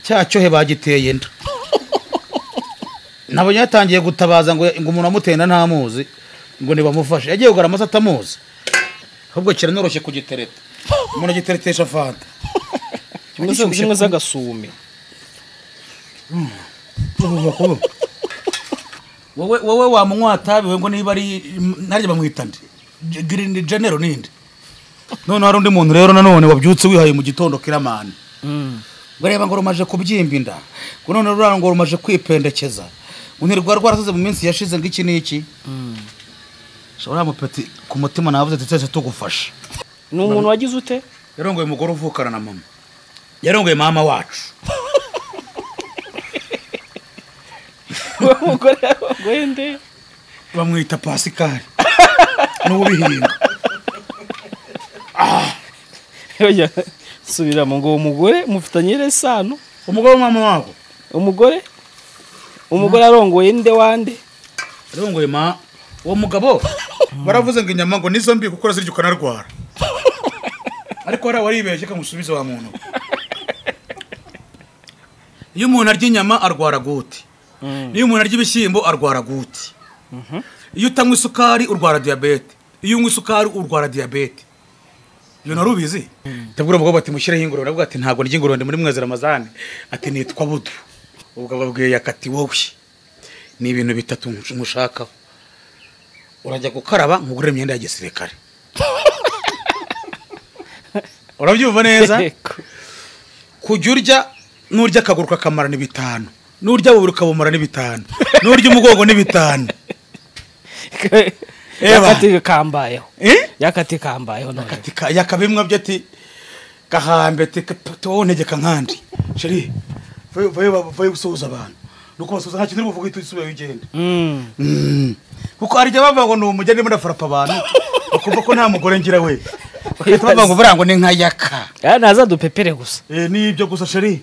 cyacyohe bagiteye nda nabonye yatangiye gutabaza ngo umuntu amutenda ntamuzi ngo nibamufashe yagiye kugara amasa atamuzi ahubwo kiranoroshye kugitereta umuntu agiteretesha fanta kimwe z'agasume wowe wamunywatabiwe ngo niba ari naryo bamwitande Green General ninde none hari undi muntu rero nanone wabyutse wihaye mu gitondo kiramana bareba ngo rumaje kubyimba inda ngo none rurara ngo rumaje kwipendekeza unirwa rwarasaze mu minsi yashize ngiki niki shobora mupeti ku mutima navuze tutese tugufasha ni umuntu wagize ute yarongoye umugore uvukana na mama yarongoye mama wacu umugore gwende bamwita Pascal n'ubihinga yoya subira mu ngo umugore mufitanye resano umugore mama wako umugore arongoye nde wande arongoye uwo mugabo baravuze ngo inyama ngo nizo mbi kuko ziryo kanarwara ariko ara waribeshye kamusubiza wa muntu iyo umuntu arya inyama arwara gute iyo umuntu arya ibishyimbo arwara gute iyo utanywa isukari urwara diabete iyo unywa isukari urwara diabete iyo narubizi tabura umugabo ati mushireho ingoro navuga ati ntago ndya ingoro ndi muri mwezi Ramazani ati nitwa budu ubwo babwiye yakati wowe ni ibintu bitatu mushaka urajya gukaraba nkugurira imyenda ya gisirikare urabyumva neza kujya urya n'urya akaguru kakamara ni 5 n'urya bubiri ukabumara ni 5 n'urya umugongo ni 5 yakati kambayeho yakati kambayeho yakabimwa byo ati gahambe tontegeka nkandi sheri vayo gusuhuza abantu nuko basuhuza nta kintu uri buvuga itusubiye ugende kuko arije bava ngo ni umugeni muri farapa abantu bakumva ko nta mugore ngira we bakita bava ngo burango ni nka yaka naza dupepere gusa ni ibyo gusa sheri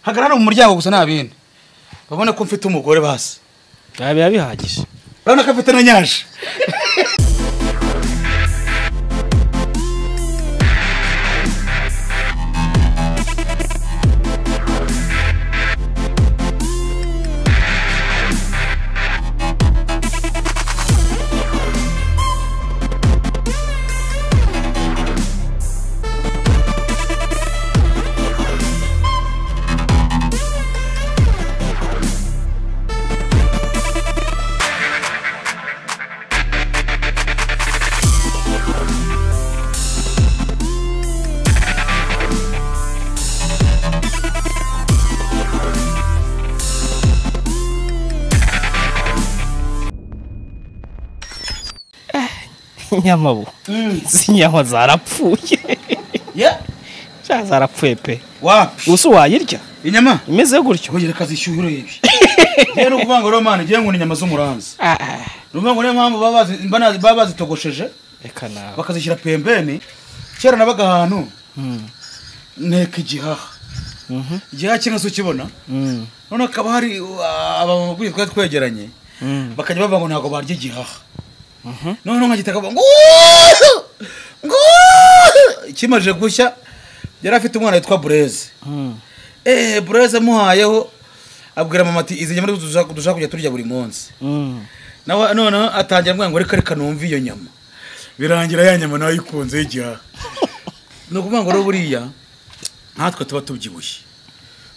hagarara mu muryango gusa nabindi babone ko mfite umugore basi biba bihagije urabona ko afite na nyaje nyamabu zinyama zarapfuye zarapfuye pe usu wayirya inyama imeze gutyo kugira kazishyuhiro ibi rero kuvanga romani giye ngo ni inyama z'umuranzi rumango ne mpamvu babazi togosheje reka nawe bakazishyira pembeni kera nabaga ahantu neka igihaha igihaha kinga so kibona none akaba hari abamuguri twegeranye bakajya bava ngo ntago barya igihaha none nkagitaka ngo kimaje gushya yari afite umwana witwa Bureze Bureze muhayeho abwira mama ati izi nyama dushaka kujya turya buri munsi none atangira ngo reka numva iyo nyama birangira ya nyama nayo ikunze igihaha no kuvuga ngo buriya natwe tuba tubyibushye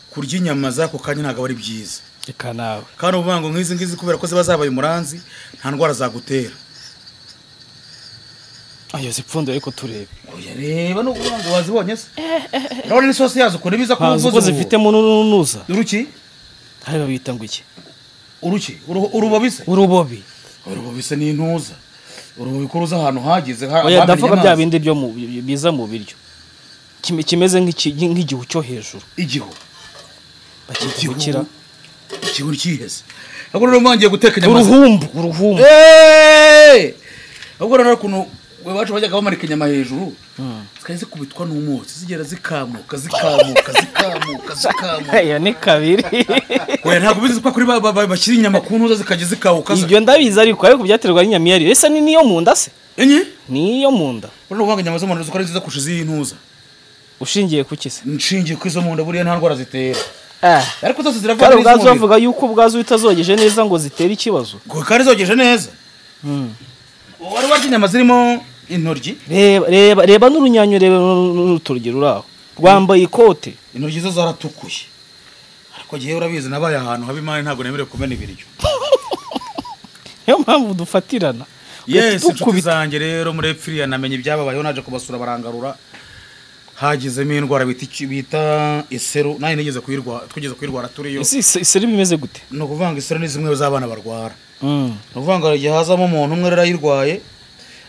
kurya inyama zako kanya ntago ari byiza reka nawe kandi uvuga ngo ngizi kubera ko ziba zabaye umuranzi nta ndwara zagutera ayo zipfundo ariko turebe oya reba no kuvuga ngo wazibonye se urabona n'isosi yazo ko nibiza kuvuza zifite mu nunuza uruki hari babita ngo iki uruki urubobise urubobise ni intuza urubobi kuruza ahantu hagize oya ndavuga bya bindi byo biza mu biryo kimeze nk'igihu cyo hejuru igihu bakikira igihu cyiheze ahubwo rero mwangiye guteka inyama uruhumbu ahubwo rero kuno we bacu bajyaga bamarika inyama hejuru zikaze kubitwa n'umutsi zigera zikamuka ya ni kabiri oya ntago bizi ko kuri bashyira inyama ku ntuza zikaje zikawuka ibyo ndabizi ariko byaterwa n'inyama yari ese ni niyo munda se niyo munda urwo kwanga inyama zo mu ntuza ko ari nziza kushiza iyi ntuza ushingiye ku kise nshingiye kwizo munda buriya nta ndwara zitera ariko zose kandi ziravanga ubwazo bavuga yuko ubwazo utazogeje neza ngo zitere ikibazo kandi zogeje neza wari warya inyama zirimo intoryi reba n'urunyanyo reba n'urutoryi ruraho rwambaye ikote intoryi zo zaratukuye ariko gihe urabizi nabaye ahantu habi imana ntabwo nemerewe kumena ibiryo niyo mpamvu dufatirana yes inshuti zanjye rero muri epfiriya namenye ibyababayeho naje kubasura barangarura hagizemo indwara bita iseru nayo nigeze twigeze kuyirwara turiyo iseru bimeze gute ni ukuvanga iseru ni zimwe z'abana barwara ni ukuvanga igihe hazamo umuntu umwe rero ayirwaye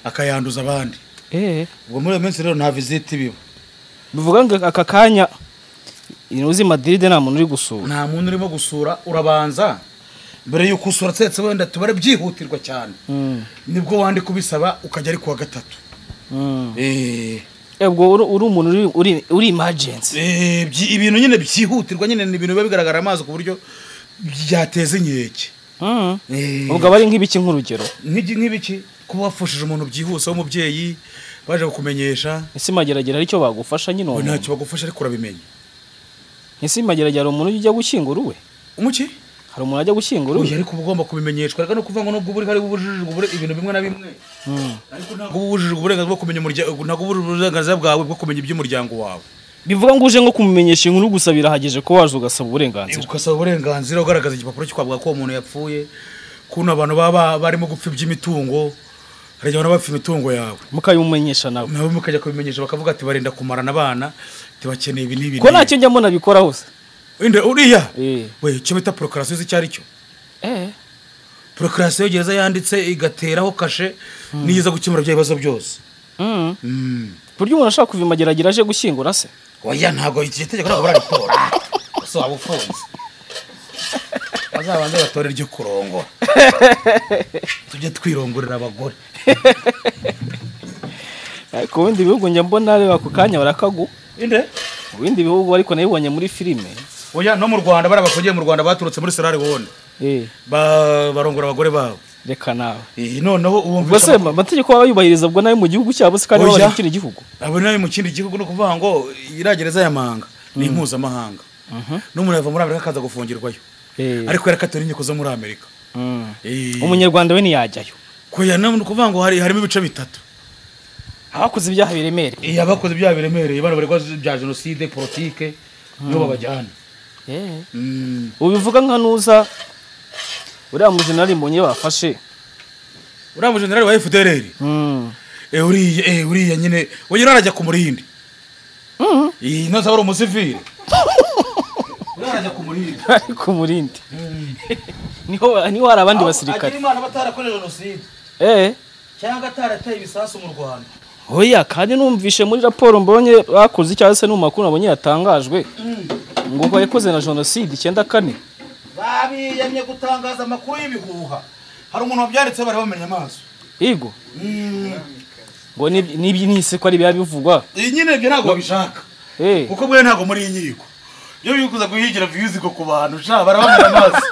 akayanduza abandi ubwo muri iyo minsi rero nta visite biba bivuga ngo aka kanya uzi Madrid nta muntu uri gusura nta muntu urimo gusura urabanza mbere y'uko usura tsetse wenda tubare byihutirwa cyane nibwo wandi kubisaba ukajya ari kuwa gatatu ubwo uri umuntu uri emergency ibintu nyine byihutirwa nyine ni ibintu biba bigaragara amazi ku buryo byateza inkeke ubwo aba ari nk'ibiki nk'urugero nk'ibiki kuba wafushije umuntu byihuse w'umubyeyi baje kukumenyesha ese mageragere aricyo bagufasha nyine uwo ntacyo bagufasha ariko urabimenya ese mageragere umuntu ujya gushyingura uwe umuki hari umuntu ajya gushyingura uwe ariko ugomba kubimenyeshwa reka no kuvuga ngo nubwo buri hari ubujijwe ibintu bimwe na bimwe ariko ntabwo ubujijwe uburenganzira bwo kumenya umuryango ntabwo uburenganzira bwawe bwo kumenya iby'umuryango wawe bivuga ngo uje nko kumumenyesha inkuru gusa birahagije ko waje ugasaba uburenganzira ugaragaza igipapuro kikwavuga ko umuntu yapfuye kuno abantu baba barimo gupfa iby'imitungo hari abantu bapfa imitungo yawe mukayimumenyesha nawe mukajya kubimenyesha bakavuga ati barenda kumarana abana tibakeneye ibi n'ibi ko ntacyo njya mbona bikora hose uriya we icyo bita procreation uzi icyo ari cyo procreation gereza yanditse igateraho kashe niyiza gukemura bya bibazo byose buryo umuntu ashaka kuva imageragere aje gushyingura se oya ntabwo iki gitegeko ntabwo barabikora so waba ufunze bazabanze batore ryo kurongora tujye twirongorera abagore ku bindi bihugu njya mbona reba ako kanya barakagu mu bindi bihugu ariko nabibonye muri filime oya no mu Rwanda bari abafungiye mu Rwanda baturutse muri Serare Wone barongora abagore babo reka nawe noneho ubwo amategeko bayubahiriza ubwo nayo mu gihugu cyabo se kandi bari mu kindi gihugu abo nayo mu kindi gihugu no kuvuga ngo iragereza ya manga ni impuzamahanga n'umuntu yava muri Amerika akaza gufungirwayo ariko yarakatira inkiko zo muri Amerika umunyarwanda we ntiyajyayo koya no kuvuga ngo harimo ibice bitatu abakoze ibyaha biremereye abakoze ibyaha biremereye bano bari bya jenoside politike no babajyana ubivuga nka nuza uriya mujenerali mbonye bafashe uriya mujenerali wa FDLR uriya nyine wongera arajya ku murindi noza wari umusivile urajya ku murindi niho hari abandi basirikare agira imana batarakoze jenoside cyangwa atarateye ibisasu mu Rwanda oya kandi numvishe muri raporo mbonye bakoze cyangwa se no mu makuru nabonye yatangajwe ngo bakoze na jenoside 94 babiyamye gutangaza amakuru y'ibihuha hari umuntu wabyanditse bari bamenye amaso yego ngo nibi nise ko ari bivugwa nyine byo ntabwo babishaka kuko bwe ntabwo muri inkiko iyo bikuza guhigira views ko ku bantu sha barabamenye amaso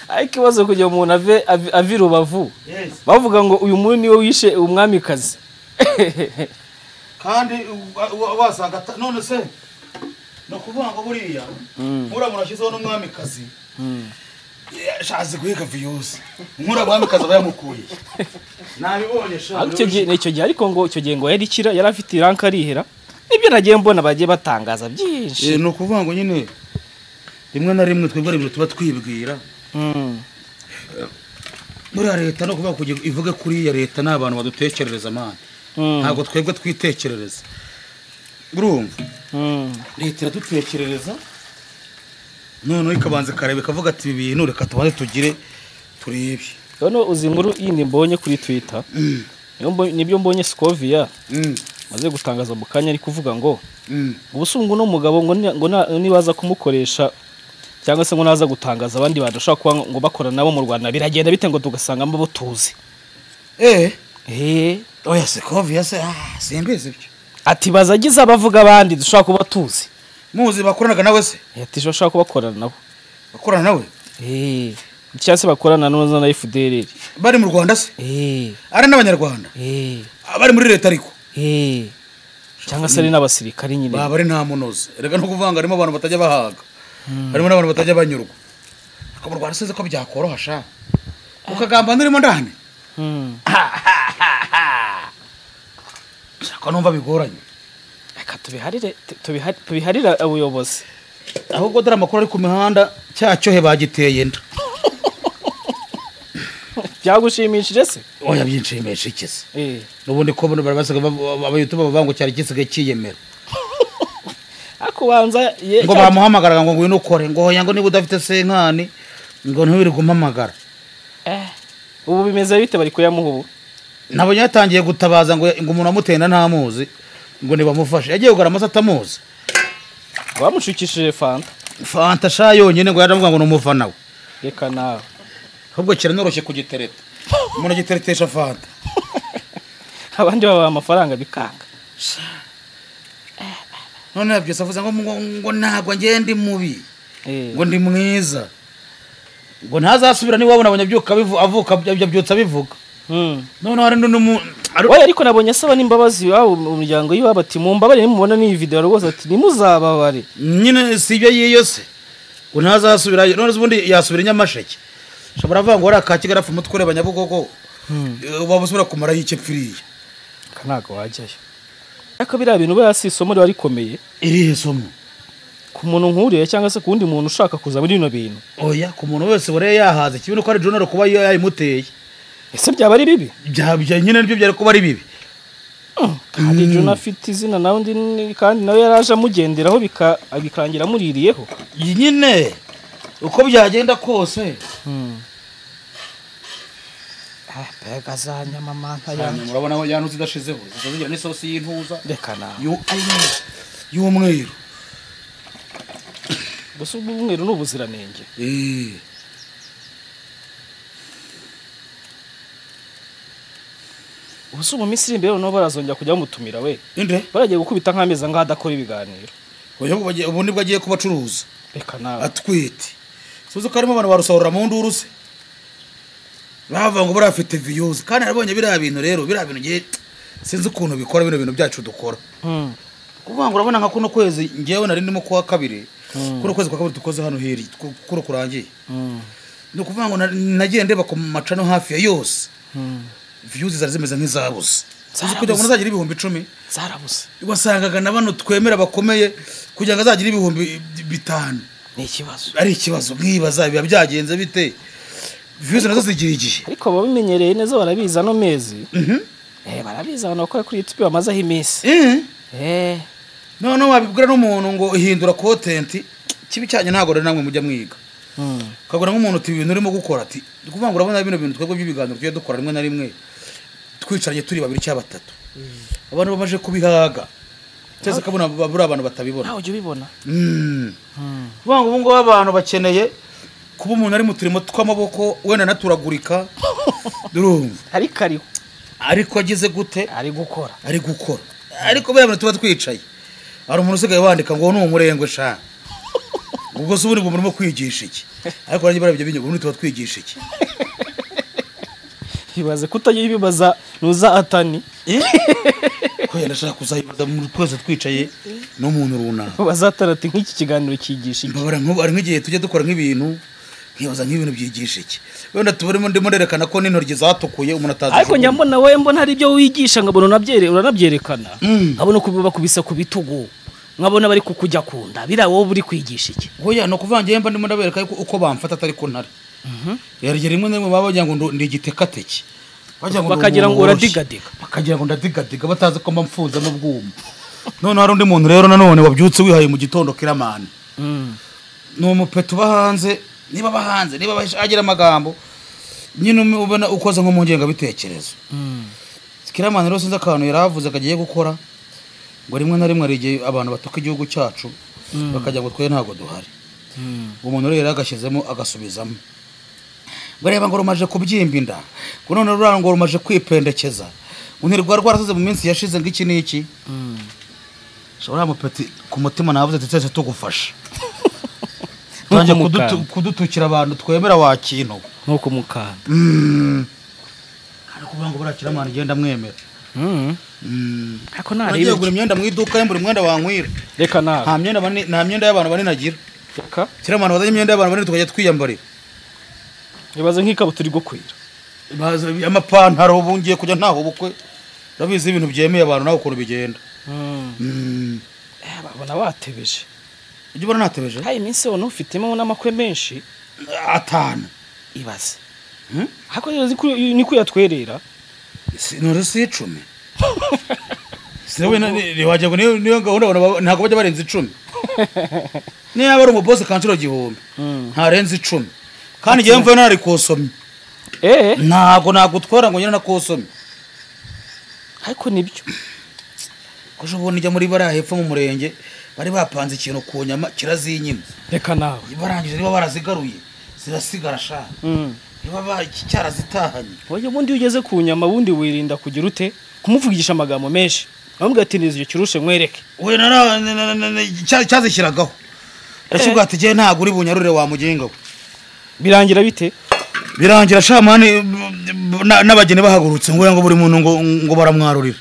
ariko ikibazo kugira umuntu ave Rubavu bavuga ngo uyu muntu niwe wishe umwamikazi kandi wasanga none se no kuvuga ngo buriya nk'uramura ashyizeho n'umwamikazi shaze guhiga views nk'uramwamikazi abayamukuye nabibonye sha icyo gihe ariko ngo icyo gihe ngo yari afite iranka arihera nibyo nagiye mbona bagiye batangaza byinshi no kuvuga ngo nyine rimwe na rimwe twebwe ibintu tuba twibwira buriya leta no kuvuga kugira ivuge kuri ya leta n'abantu badutekerereza amana ntabwo twebwe twitekerereza urumva leta iradutekerereza noneho ikabanza kareba ikavuga ati ibi bintu reka tubanze tugire turebe none uzi inkuru yindi mbonye kuri Twitter nibyo mbonye Scovia maze gutangaza mu kanya ari kuvuga ngo ubusungu no mugabo ngo nibaza kumukoresha cyangwa se ngo naza gutangaza abandi badashaka kuba ngo bakora nabo mu Rwanda biragenda bite ngo tugasanga mbo tuzi oya Scovia se simbizi byo ati bazagize abavuga abandi dushaka kuba tuzi muzi bakoranaga nawe se ati shaka kubakorana nabo bakorana nawe cyase bakorana noza na FDLR bari mu Rwanda se ari n'abanyarwanda bari muri leta ariko cyangwa se ari n'abasirikari nyine baba ari nta munoze rega no kuvanga harimo abantu batajya bahaga harimo n'abantu batajya banyurwa akaba Rwanda size ko byakoroha sha ukagamba nurimo ndane shaka numva bigoranye reka tubiharira ubuyobozi ahubwo dore amakuru ari ku mihanda cyacyo he bagiteye nda byagushimishije se oya byinshimishije ikise nubundi ko bari basaga abayutuba bavango cyari gisigaye kiyemera akubanza ngo bamuhamagara ngo ngwino ukore ngo hoya ngo niba udafite senkani ngo ntubiri gumpamagara ubu bimeze bite bari kuyamuha ubu nabo yatangiye gutabaza ngo umuntu amutenda ntamuzi ngo nibamufashe yagiye kugara amasa atamuzi bamushukishije fanta sha yonyine ngo yaravuga ngo numufana we reka nawe ahubwo kira noroshye kugitereta umuntu agiteretesha fanta abandi baba amafaranga bikanga none yabyose avuze ngo ntabwo ngende mubi ngo ndi mwiza ngo ntazasubira niba wabona abanyabyuka avuka byabyutsa bivuga none hari oya ariko nabonye asaba n'imbabazi wabo mu muryango yiwe bati mumbabare nimubona ni video rwose ati nimuzababare nyine sibyo yiyose ngo ntazasubira none ubundi yasubira Nyamasheke shobora avuga ngo ari Kacyiru arapfa umutwe ureba Nyabugogo babusubira kumara y'icyo pfiriye kanago wajyayo ariko biriya bintu basi isomo rikomeye irihe somo ku muntu nkuriye cyangwa se ku wundi muntu ushaka kuza muri bino bintu oya ku muntu wese bore yahaze kibino ko ari Jonero kuba yayimuteye ese byaba ari bibi byabya nyine nibyo byari kuba ari bibi kandi Jonah afite izina nawe kandi nawe yaraje amugenderaho bikarangira muririyeho nyine uko byagenda kose pega za nyamamanta yanjye murabona aho yantu zidashizeho zizagira n'isosi y'intuza reka nawe y'umweru gusa umweru n'ubuziranenge ubuso mu misiri imbere no barazongera kujya bamutumira we inde baragiye gukubita nk'ameza ngaho adakora ibiganiro ubu nibwo agiye kubacuruza reka nawe atwite suzi ko harimo abantu barusahurira mu nduru se bavuga ngo barafite views kandi nabonye biriya bintu rero biriya bintu ngiye sinzi ukuntu bikora bino bintu byacu dukora kuvuga ngo urabona nka kuno kwezi ngewe nari ndimo kuwa kabiri kuno kwezi kwa kabiri dukoze hano heri kuno kurangiye no kuvuga ngo nagiye ndeba ku macano hafi ya yose views zari zimeze nk'izabuze sinzi kugira ngo nazagira ibihumbi 10 zarabuze wasangaga na bano twemera bakomeye kugira ngo azagira ibihumbi 5 ni ikibazo ari ikibazo mwibaza biba byagenze bite views nazo zigira igihe ariko babimenyereye neza barabiza no mezi barabiza abantu bakora kuri YouTube bamazaho iminsi none wabibwira n'umuntu ngo ihindura content kibi cyanye ntago rero namwe mujya mwiga kagura nk'umuntu uti ibintu urimo gukora ati kuvuga ngo urabona bino bintu twego by'ibiganiro tujye dukora rimwe na rimwe twicaranye turi babiri cyangwa batatu abantu bamaje kubihaga cyese kabona babura abantu batabibona nawe ujye ubibona kuvuga ngo ubu ngo abantu bakeneye kuba umuntu ari mu turimo tw'amaboko wenda naturagurika durumva ariko agize gute ari gukora ariko bya bintu tuba twicaye hari umuntu usigaye wandika ngo ni umurengwe sha ubwo se ubundi murimo kwigisha iki ariko nanjye barabye binyo ubundi tuba twigisha iki ibaze kutagira ibibaza nuza atani ko yandashaka kuzayibaza mu twese twicaye no muntu runaka bazatarati nk'iki kiganiro cyigisha iki babara ari nk'igihe tujye dukora nk'ibintu nkibaza nk'ibintu byigisha iki wenda tubarimo ndimo nderekana ko n'intoryi zatukuye umuntu atazi ariko nyambona we mbona hari ibyo wigisha ngabona uranabyerekana abona kubisa ku bitugu nkabona bari kukujya kunda bira wowe uri kwigisha iki oya no kuvangiye mba ndimo ndabereka uko bamfata atari ko ntare yarije rimwe n'imwe babagira ngo ndi igitekateke bakagira ngo uradigadega bakagira ngo ndadigadega batazi ko mba mfunze mu bwuma none hari undi muntu rero nanone wabyutse wihaye mu gitondo kiramana no mupeto bahanze niba agira amagambo nyine ubona ukoze nko mu ngenga bitekerezo kiramana rero sinza akantu yaravuze akagiye gukora ngo rimwe na rimwe arigiye abantu batuka igihugu cyacu bakajya ngo twe ntago duhari umuntu rero agashyizemo agasubizamo bareba ngo rumaje kubyimba inda ngo none rurango rumaje kwipendekeza unirwa rwarasoze mu minsi yashize ngiki niki shobora mupeti ku mutima navuze tutese tugufasha Twanjye kudutukira abantu twemera wa kintu nko kumukanda ariko ngo burakira amana igenda mwemera ariko nagiye narebe kugura imyenda mu iduka yambura umwenda wankwira reka nawe nta myenda y'abantu banini nagira reka kera abantu bazanye imyenda y'abantu banini tukajya twiyambarira ibaze nk'ikabutura igukwira amapantaro ubu ngiye kujya ntaho ubukwe urabizi ibintu byemeye abantu nawe ukuntu bigenda babona watebeje ujya ubona natebeje hayi iminsi wone ufitemo n'amakwe menshi 5 ibaze ariko niko yatwerera nore si 10 sewe wajya ngo niyo gahunda ntabwo bajya barenza 10 niba ari umubosi kanciro gihumbi ntarenze 10 kandi ngiye mvuye nari kosomye ntabwo nagutwara ngo nyine nakosomye ariko nibyo kujo ubona ijya muri bara hepfo mu murenge bari bapanze ikintu ku nyama kirazinyima reka nawe barangije niba barazigaruye zirasigara sha niba cyarazitahanye oye bundi ugeze ku nyama bundi wirinda kugira ute kumuvugisha amagambo menshi amubwira ati nizo kirushe mwereke we cyazishyiragaho ashubwa ati je ntago uri bunyarure wa mugenga birangira bite birangira shamani n'abageni bahagurutse ngo buri muntu ngo baramwarurira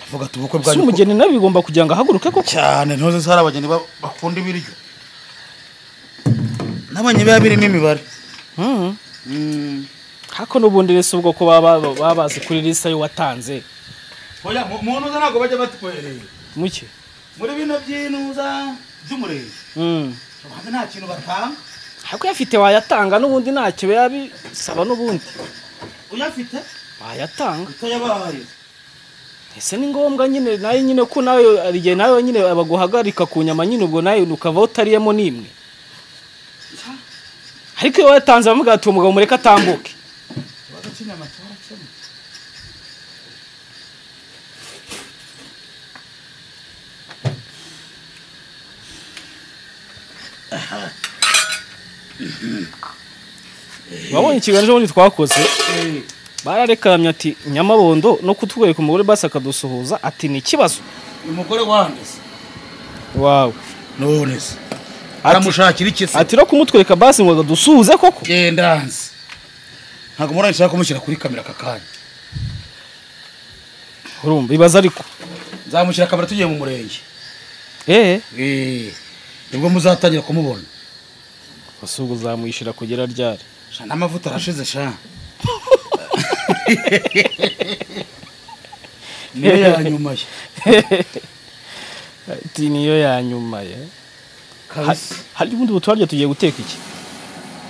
avuga ati ubukwe bwanyu umugeni nawe bigomba kugira ngo ahaguruke koko cyane ntoze sara abageni bakunda ibiryo nabanye babirimo imibare hako n'ubundi rese ubwo ko babazi kuri lista yo watanze oya muntu uza ntago bajya batwereye muke muri bino byinuza by'umurenge baza nta kintu batanga hako yafite wayatanga n'ubundi ntacyo yabisaba n'ubundi uyafite wayatanga utayabaye ese ni ngombwa nyine nayo nyine ko nawe arigiye nawe nyine abaguhagarika ku nyama nyine ubwo nayo ukava utariyemo nimwe ariko iyo watanze bamuga ati umugabo mureka atambuke wabonye ikiganiro ubundi twakoze bararekamye ati nyamabondo no kutwereka umugore basi akadusuhuza ati ni ikibazo umugore wandese wawe none se aramushakira iki se ati no kumutwereka basi ngo agadusuhuze koko gendanze ntago murashaka kumushyira kuri kamera kakanya urumva ibaza ariko nzamushyira kamera tugiye mu murenge nibwo muzatangira kumubona basugo zamuyishira kugera ryari sha n'amavuta arashize sha niyo yanyuma ye ati niyo yanyuma ye hari ubundi butwarya tugiye guteka iki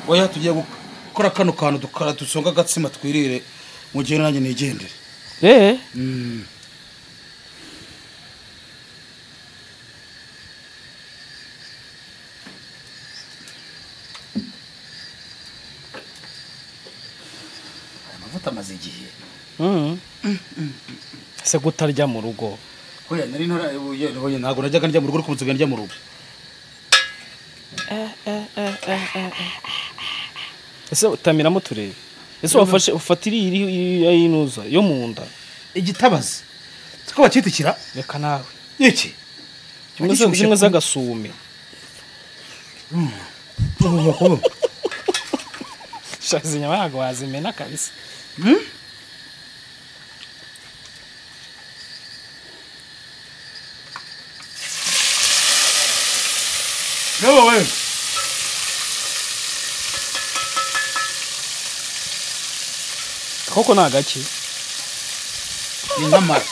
oya tugiye gukora kano kantu dukara dusonga agatsima twirire mu gihe nanjye nigendere amavuta amaze igihe ese kutarya mu rugo oya nari ntabwo najyaga ndya mu rugo ariko nsigaye ndya mu rugo ese utamiramo turebe ese ufatira iriya yinuza yo mu nda igitabazi siko bakitikira reka nawe iki zimwe z'agasume shazi nyama ntabwo wazimena kabisa Go away. Koko na gake. Ni nk'amara.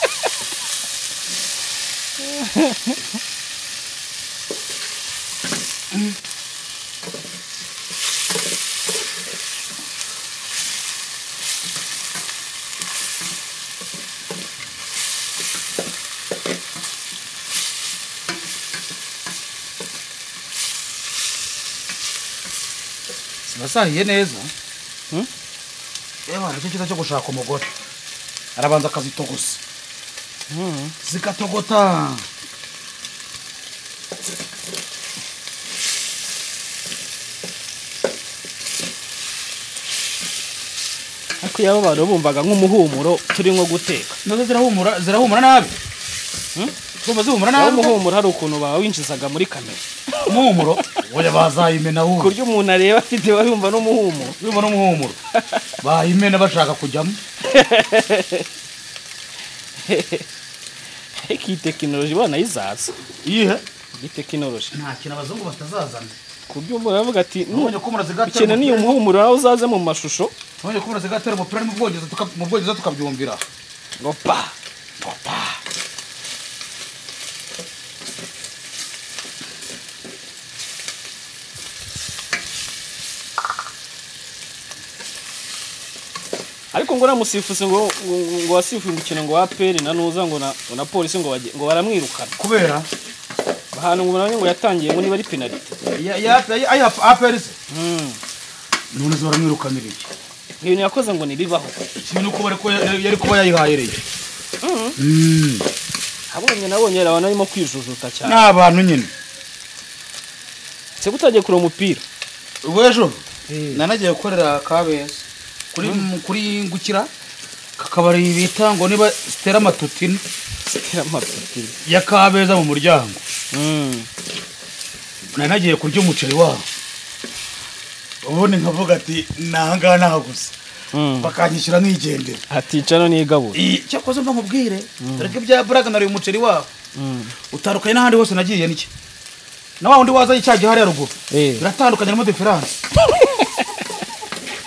Basahiye neza yewe nicyo cyiza cyo gushaka umugore arabanza akazitogosa zikatogota ariko yaba abantu bumvaga nk'umuhumuro turi nko guteka nazo zirahumura nabi Kumva zihumura nabi umuhumuro hari ukuntu bawinjizaga muri kamera umuhumuro oya bazayimena ahubwo kuryo umuntu areba afite bayumva n'umuhumuro bayimena bashaka kujyamo Iki technology bana izaza. Iyihe? Iyi technology. Nta kintu abazungu batazazana. Kubyo muravuga ati Nubonye ko murazigatera. ikintu ni umuhumuro nawe uzaze mu mashusho. Nubonye ko murazigatera umupira mu Bwongereza tukabyumvira. Ngo pa. Pa. Ariko ngo namusifuze ngo wasifuye umukino ngo APR na nuza ngo na polisi ngo baramwirukana. Kubera ahantu ngo nanye ngo yatangiye ngo niba ari penalty. Ya APR. None zo baramwirukanira iki? Ibintu yakoze ngo nibibaho. Ikintu ko bari ko yari kuba yayihayereye. Nabonye abana arimo kwijujuta cyane. N'abantu nyine. Se gutagiye kuri umupira. Ubwejo nanagiye gukorera Kabeza. Kuri ngukira kakabari bita ngo niba Stella Matutini. Stella Matutini. Ya Kabeza mu muryango. Nanagiye kurya umuceri wabo. Ubundi nkavuga ati nahanga nahaguze. Bakanyishyura nkigendera. Haticano n'igaburo. Cyakoze mva nkubwire. Dore bya Braga nari umuceri wabo. Utandukanye n'ahandi hose nagiye niki. Na wa wundi waza icyaje hari ruguru. Biratandukanye n'imo difference.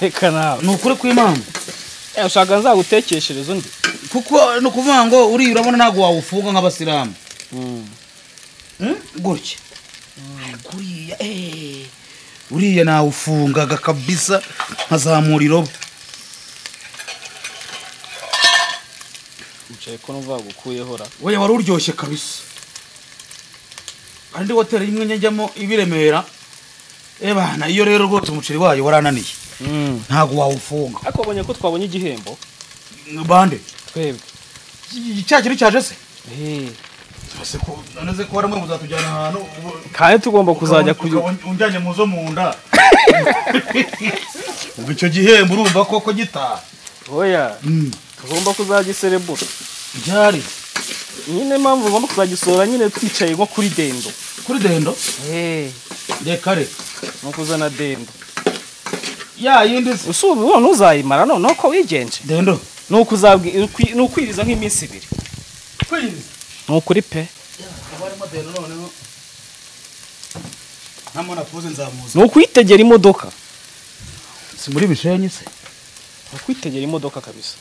Reka nawe. Nukuri kw'Imana. Ushaka nzagutekeshereza undi. Kuko no kuvuga ngo uri urabona nago wawufunga nk'abasilamu. Gutya. Kuriya uriya nawufungaga kabisa nkazamura irobo. Ucaye ko numva gukuyeho ra. Oya wari uryoshye kabisa. Andi hotel imwe njyamo ibiremera. Bana iyo rero rwose umuceri wayo warananiye. Ntago wawufunga. Akobonye ko twabonye igihembo. Bande. Twebwe. Cyakiri cyaje se? Ase ko anaze ko waramwe muzatujyana ahantu. Kandi tugomba kuzajya unjyanye muzo munda. Ubwo icyo gihembo urumva koko gitaha. Oya. Tugomba kuzagiserebura. Byari. Nyine mpamvu ngomba kuzagisora nyine twicaye nko kuri dendo. Kuri dendo? Reka reka. No kuzana dendo. Ya yindi usubi wone uzayimara none ko wigenje. Dendo. Nukwiriza nk'iminsi 2. Kwiriza. Nukuri pe. Abari modelo noneho. Namona puze nzamuza. Nukwitegera imodoka. Si muri bishenyi se. Nukwitegera imodoka kabisa.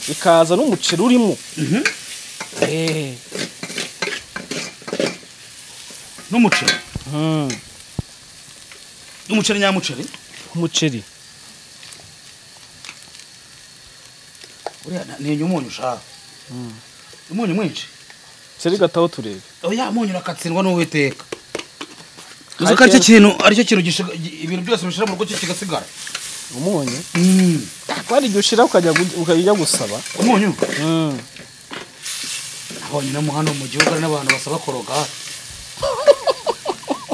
Ikaza n'umuceri urimo. N'umuceri. Umuceri nyamuceri. Umuceri. Uriya ni umunyu ushaka. Umunyu mwinshi. Seri gataho turebe. Oya umunyu rakatsindwa n'Uwiteka. Uzaka aricyo kintu ibintu byose bishira mu rugo kigasigara. Umunyu. Kwari gushira ukajya gusaba. Umunyu. Abonye na muhano mu gihugu n'abantu basaba koroga.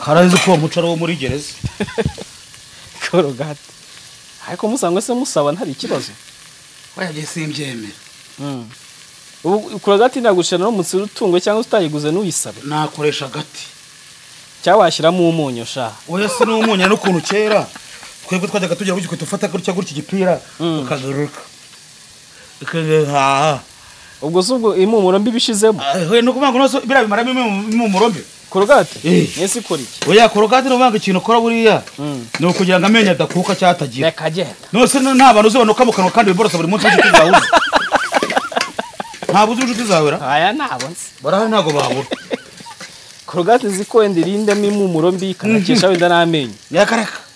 Karazi ko mucaro wo muri gereza. Korogate. Ariko musangwe se musaba ntari ikibazo. Wayagiye simbyemera. Ubu korogate ndagushira no mutsiri utungwe cyangwa utayiguze n'uyisabe. Nakoresha gati. Cyawashiramo umunyu sha. Oya se n'umunyu n'ukuntu kera. Twebwe twajyaga tujya gutyo tufata gutya igipira ukagaruka. Ubwo subwo impumuro mbi bishizemo. He no kuvuga ngo bira bimaramo impumuro mbi. Korogate? Nese kora iki? Oya korogate no banga ikintu kora buriya. No kugira ngo amenye adakuka cyatagira. Reka genda. No se nta bantu uzonoka mu kanwa kandi biborosa buri munsi w'inshuti zawe. Nta buzi inshuti zawe ra? Aya nabonse. Baraha ntago babura. Korogate ziko endirindemo impumuro mbi kanakesha wenda n'amenyo. Yakaraka.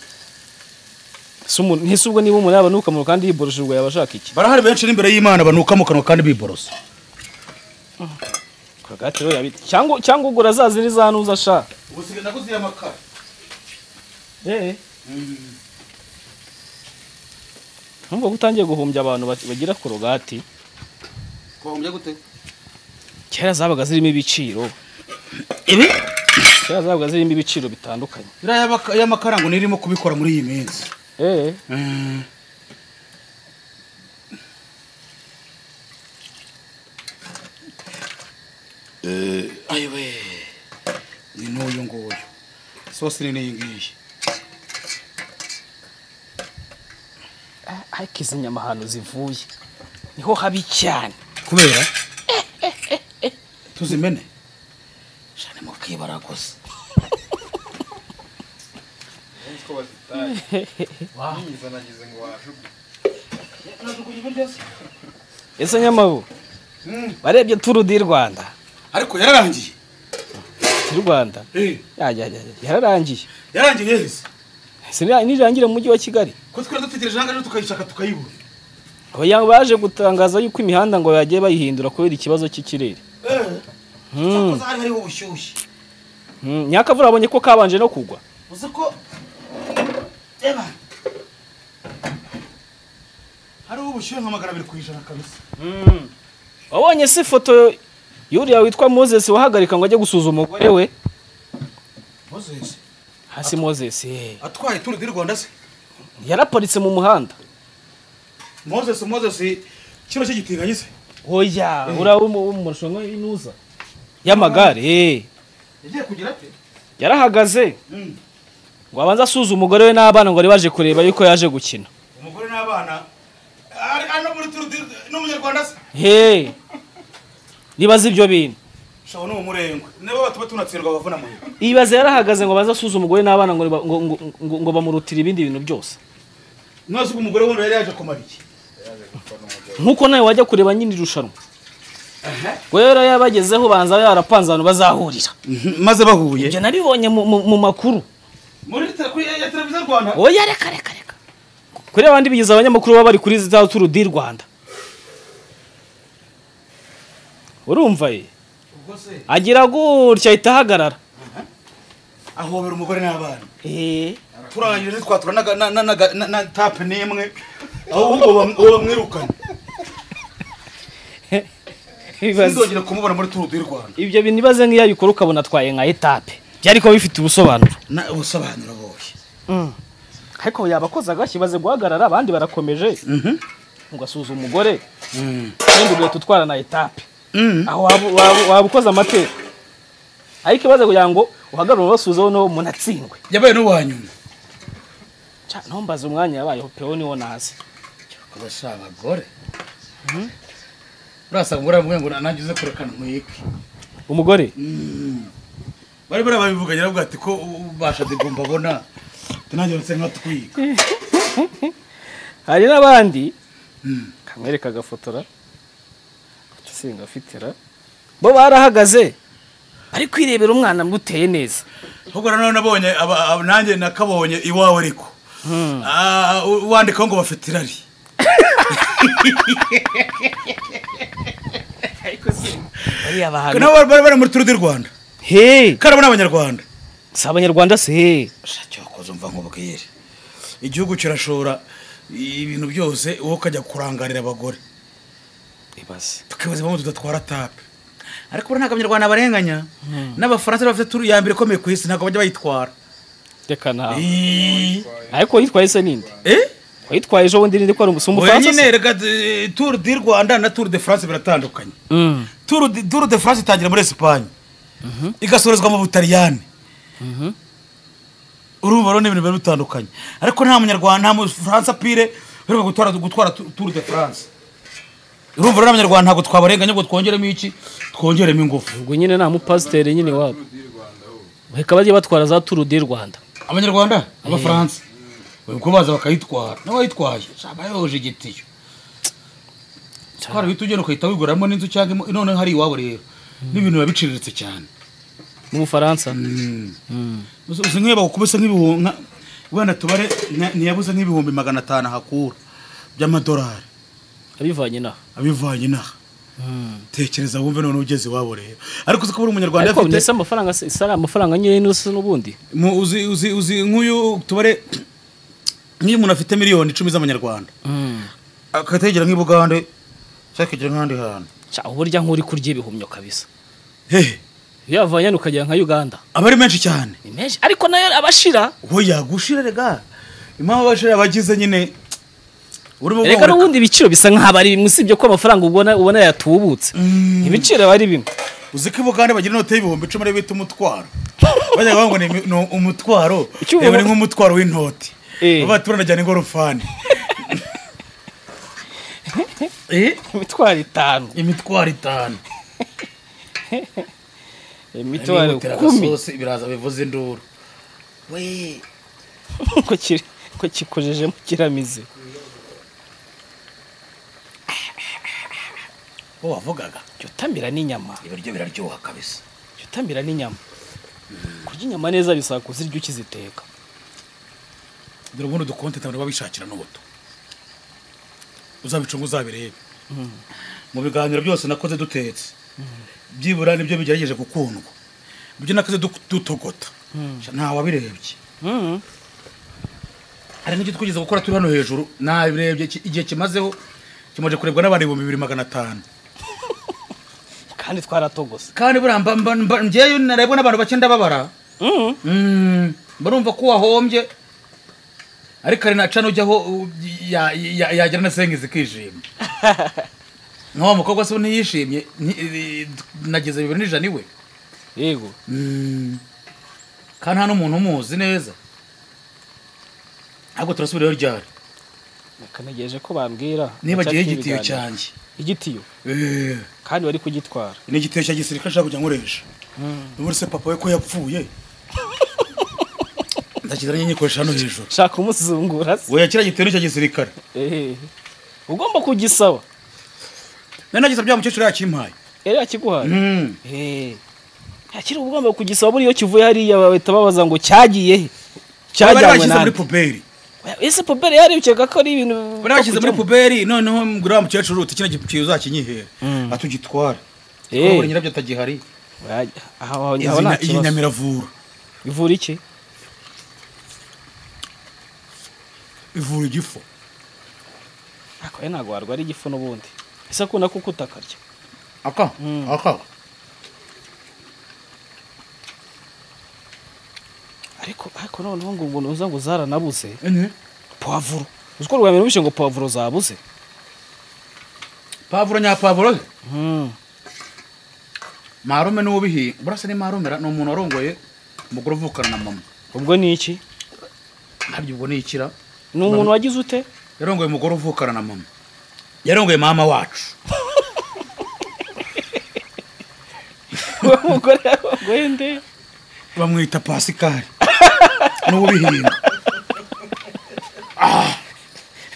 Ntise ubwo niba umuntu yabanuka mu kandi yiboroshejwe yabashaka iki? Barahari benshi n'imbere y'Imana banuka mu kanwa kandi biborosa. Korogate rero yabiti cyangwa ugura zaziri zanuza sha. Ubusige naguziye amakara. Ntumva gutangiye guhumbya abantu bagira korogate. Kuhumbya gute? Kera zabaga zirimo ibiciro. Ibi? Kera zabaga zirimo ibiciro bitandukanye. Bira y'amakara ngo nirimo kubikora muri iyi minsi. Ayiwe. Ni n'uyu nguyu. Sosi ni iyi ngiyi. Ariko izi nyama hano zivuye. niho habi cyane kubera tuzimene shane mu kibarakoze ese nyamabu barebye Tour du Rwanda ariko yararangiye y'u Rwanda yararangiye yahise nirangira mu mujyi wa Kigali ko twari dutegereje hanga tukayishaka tukayibura oya baje gutangaza yuko imihanda ngo yagiye bayihindura kubera ikibazo cy'ikirere cyakoze hari hariho ubushyushye nyakavura abonye ko kabanje no kugwa uzi ko eba hariho ubushyuhe nka 200% kabisa wabonye se ifoto yuriya witwa Moses wahagarika ngo ajye gusuzuma umugore we Moses hasi Moses atwaye Tour du Rwanda se yaraparitse mu muhanda Moses kino cy'igitinganye se oya urawo mu marushanwa y'inuza y'amagare yagiye kugira ate yarahagaze ngo abanza asuza umugore we n'abana ngo ari baje kureba yuko yaje gukina umugore n'abana ari no muri Tour n'umunyarwanda se nibaza ibyo bintu shawo no murengwe nabo batuba tunatsirwa bavuna mu ibaze yarahagaze ngo abanza asuza umugore n'abana ngo bamurutira ibindi bintu byose mwese umugore wundi yari yaje kumara iki nkuko nawe wajya kureba nyine irushanwa rero yabagezeho banza yarapanze abantu bazahurira maze bahuye ibyo nabibonye mu makuru muri televiziyo Rwanda oya reka kuri abandi bigize abanyamakuru baba bari kuri za Tour du Rwanda urumva agira gutya ahita ahagarara ahobera umugore n'abana turangije twatura na tape n'imwe ahubwo bamwirukana sinzongera kumubona muri Tour du Rwanda ibyo bintu ibaze nk'iyo abikora ukabona atwaye nka etape byari ko bifite ubusobanuro boshye ariko yabakoze agashyi baze guhagarara abandi barakomeje ugasuza umugore kandi ugahita utwara na etape aho waba ukoze amateka ariko ibaze kugira ngo uhagarare basuzeho no umuntu atsindwe yabaye n'uwanyuma ntumbaze umwanya yabayeho peho niwo nazi kubasha abagore urasa ngo nagize kurekana mwike umugore bari babivuga nyiravuga ati ko ubasha digomba bona tunajye nse nkatwika hari n'abandi kamwereka gafotora singa fitira bo barahagaze ari kwirebera umwana muteye neza ahubwo nanone nabonye nanjye nakabonye iwawe ariko wandika ngo bafitirari bari muri Tour du Rwanda karabona abanyarwanda si abanyarwanda se cyakoze umva nk'ubwire igihugu kirashora ibintu byose wowe ukajya kurangarira abagore ibaze tukibaza impamvu tudatwara tape ariko buriya ntabwo abanyarwanda barenganya n'abafaransa bafite Tour ya mbere ikomeye ku isi ntabwo bajya bayitwara reka nawe ariko yitwaye se ninde wayitwaye ejo bundi ninde ko ari umufaransa nyine reka Tour du Rwanda na Tour de France biratandukanye Tour de France itangira muri Espagne igasorezwa mu Butaliyani urumva rero n'ibintu biba bitandukanye ariko nta munyarwanda nta mufaransa pire uheruka gutwara Tour de France urumva rero n'abanyarwanda ntabwo twabarenganya ngo twongeremo iki twongeremo ingufu ubwo nyine nta mupasiteri nyine wabo reka bajye batwara za Tour du Rwanda abanyarwanda abafaransa ubwo baza bakayitwara n'abayitwaye shabayoje igitiyo twara bita ugenda ukahita wiguramo n'inzu cyangwa none hari iwabo rero n'ibintu biba biciriritse cyane mu Bufaransa uzi nk'iyo bakubise nk'ibihumbi wenda tubare ntiyabuze nk'ibihumbi 500 hakura by'amadolari abivanye naha tekereza wumve none ugeze iwabo rero ariko uzi ko buri umunyarwanda afite ndetse amafaranga sara amafaranga nyine n'usa n'ubundi uzi nk'uyu tubare nk'iyo umuntu afite miliyoni 10 z'amanyarwanda akategera nk'Ibugande cyakigera nk'andi hantu uburya nk'uri kurya ibihumyo kabisa yavanye ukajya nka Uganda abari menshi cyane ni menshi ariko nayo abashira oya gushira rega impamvu abashira abagize nyine urimo reka n'ubundi ibiciro bisa nk'abari musibye ko amafaranga ubona yatubutse ibiciro bari bimwe uzi ko Ibugande bagira note y'ibihumbi 10 ari bita umutwaro bajya ngo ni umutwaro ni nk'umutwaro w'intoti baba turana cyane ingorofani imitwaro 5 imitwaro 5 imitwaro 10 10 biraza bivuze induru we ko kikojeje mu kiramize wavugaga cyotambira n'inyama ibiryo biraryoha kabisa cyotambira n'inyama kurya inyama neza bisaba kuzirya ukiziteka dore ubundi dukonte tabari babishakira n'ubuto uzabicunga uzabirebe mu biganiro byose nakoze dutetse byibura nibyo bigerageje gukundwa byo nakoze dutogota nta wabirebye hari n'icyo twigeze gukora turi hano hejuru nabirebye igihe kimazeho kimaje kurebwa n'abandi 2500 kandi twaratogose kandi buramba ngeyo narebwa n'abantu bake ndababara barumva ko wahombye ariko ari naca nujyaho yagira na sengize kijimye nko mukobwa se ntiyishimye nageze 200 iwe yego kandi hano umuntu umuzi neza ahubwo turasubirayo ryari kanageje ko bambwira niba gihe igitiyo cyanjye igitiyo kandi bari kugitwara ni igitiyo cya gisirikare ashaka kujya nkoresha n'ubu se papa we ko yapfuye ndakizanye nyikoresha hano hejuru shaka umusuzungura se we yakira igitiyo cya gisirikare ugomba kugisaba nene gisabye umukecuru yakimpaye yakiguhaye yakiri ugomba kugisaba buri yo kivuye hariya bahita babaza ngo cyagiye cyajyanywe muri puberi ese puberi yari bikeka ko ari ibintu barashyize muri puberi noneho ngura umukecuru uti kino gipiyo uzakinyihere atugitwara ko nyirabyo atagihari aho iyi nyamiravura ivura iki ivura igifu ako ntago warwara igifu n'ubundi ese akunda kuko utakarya aka ariko noneho ngo uza ngo zaranabuze poivro uziko rwamenya bishe ngo poivro zabuze pavuro nya pavuro marume n'ubihi burasa ni marumera no umuntu warongoye umugore uvukana na mama ubwo ni iki ntabyo ubwo ni ikira ni umuntu wagize ute yarongoye umugore uvukana na mama yarongoye mama wacu umugore yarongoye nde bamwita Pascal n'ubihinga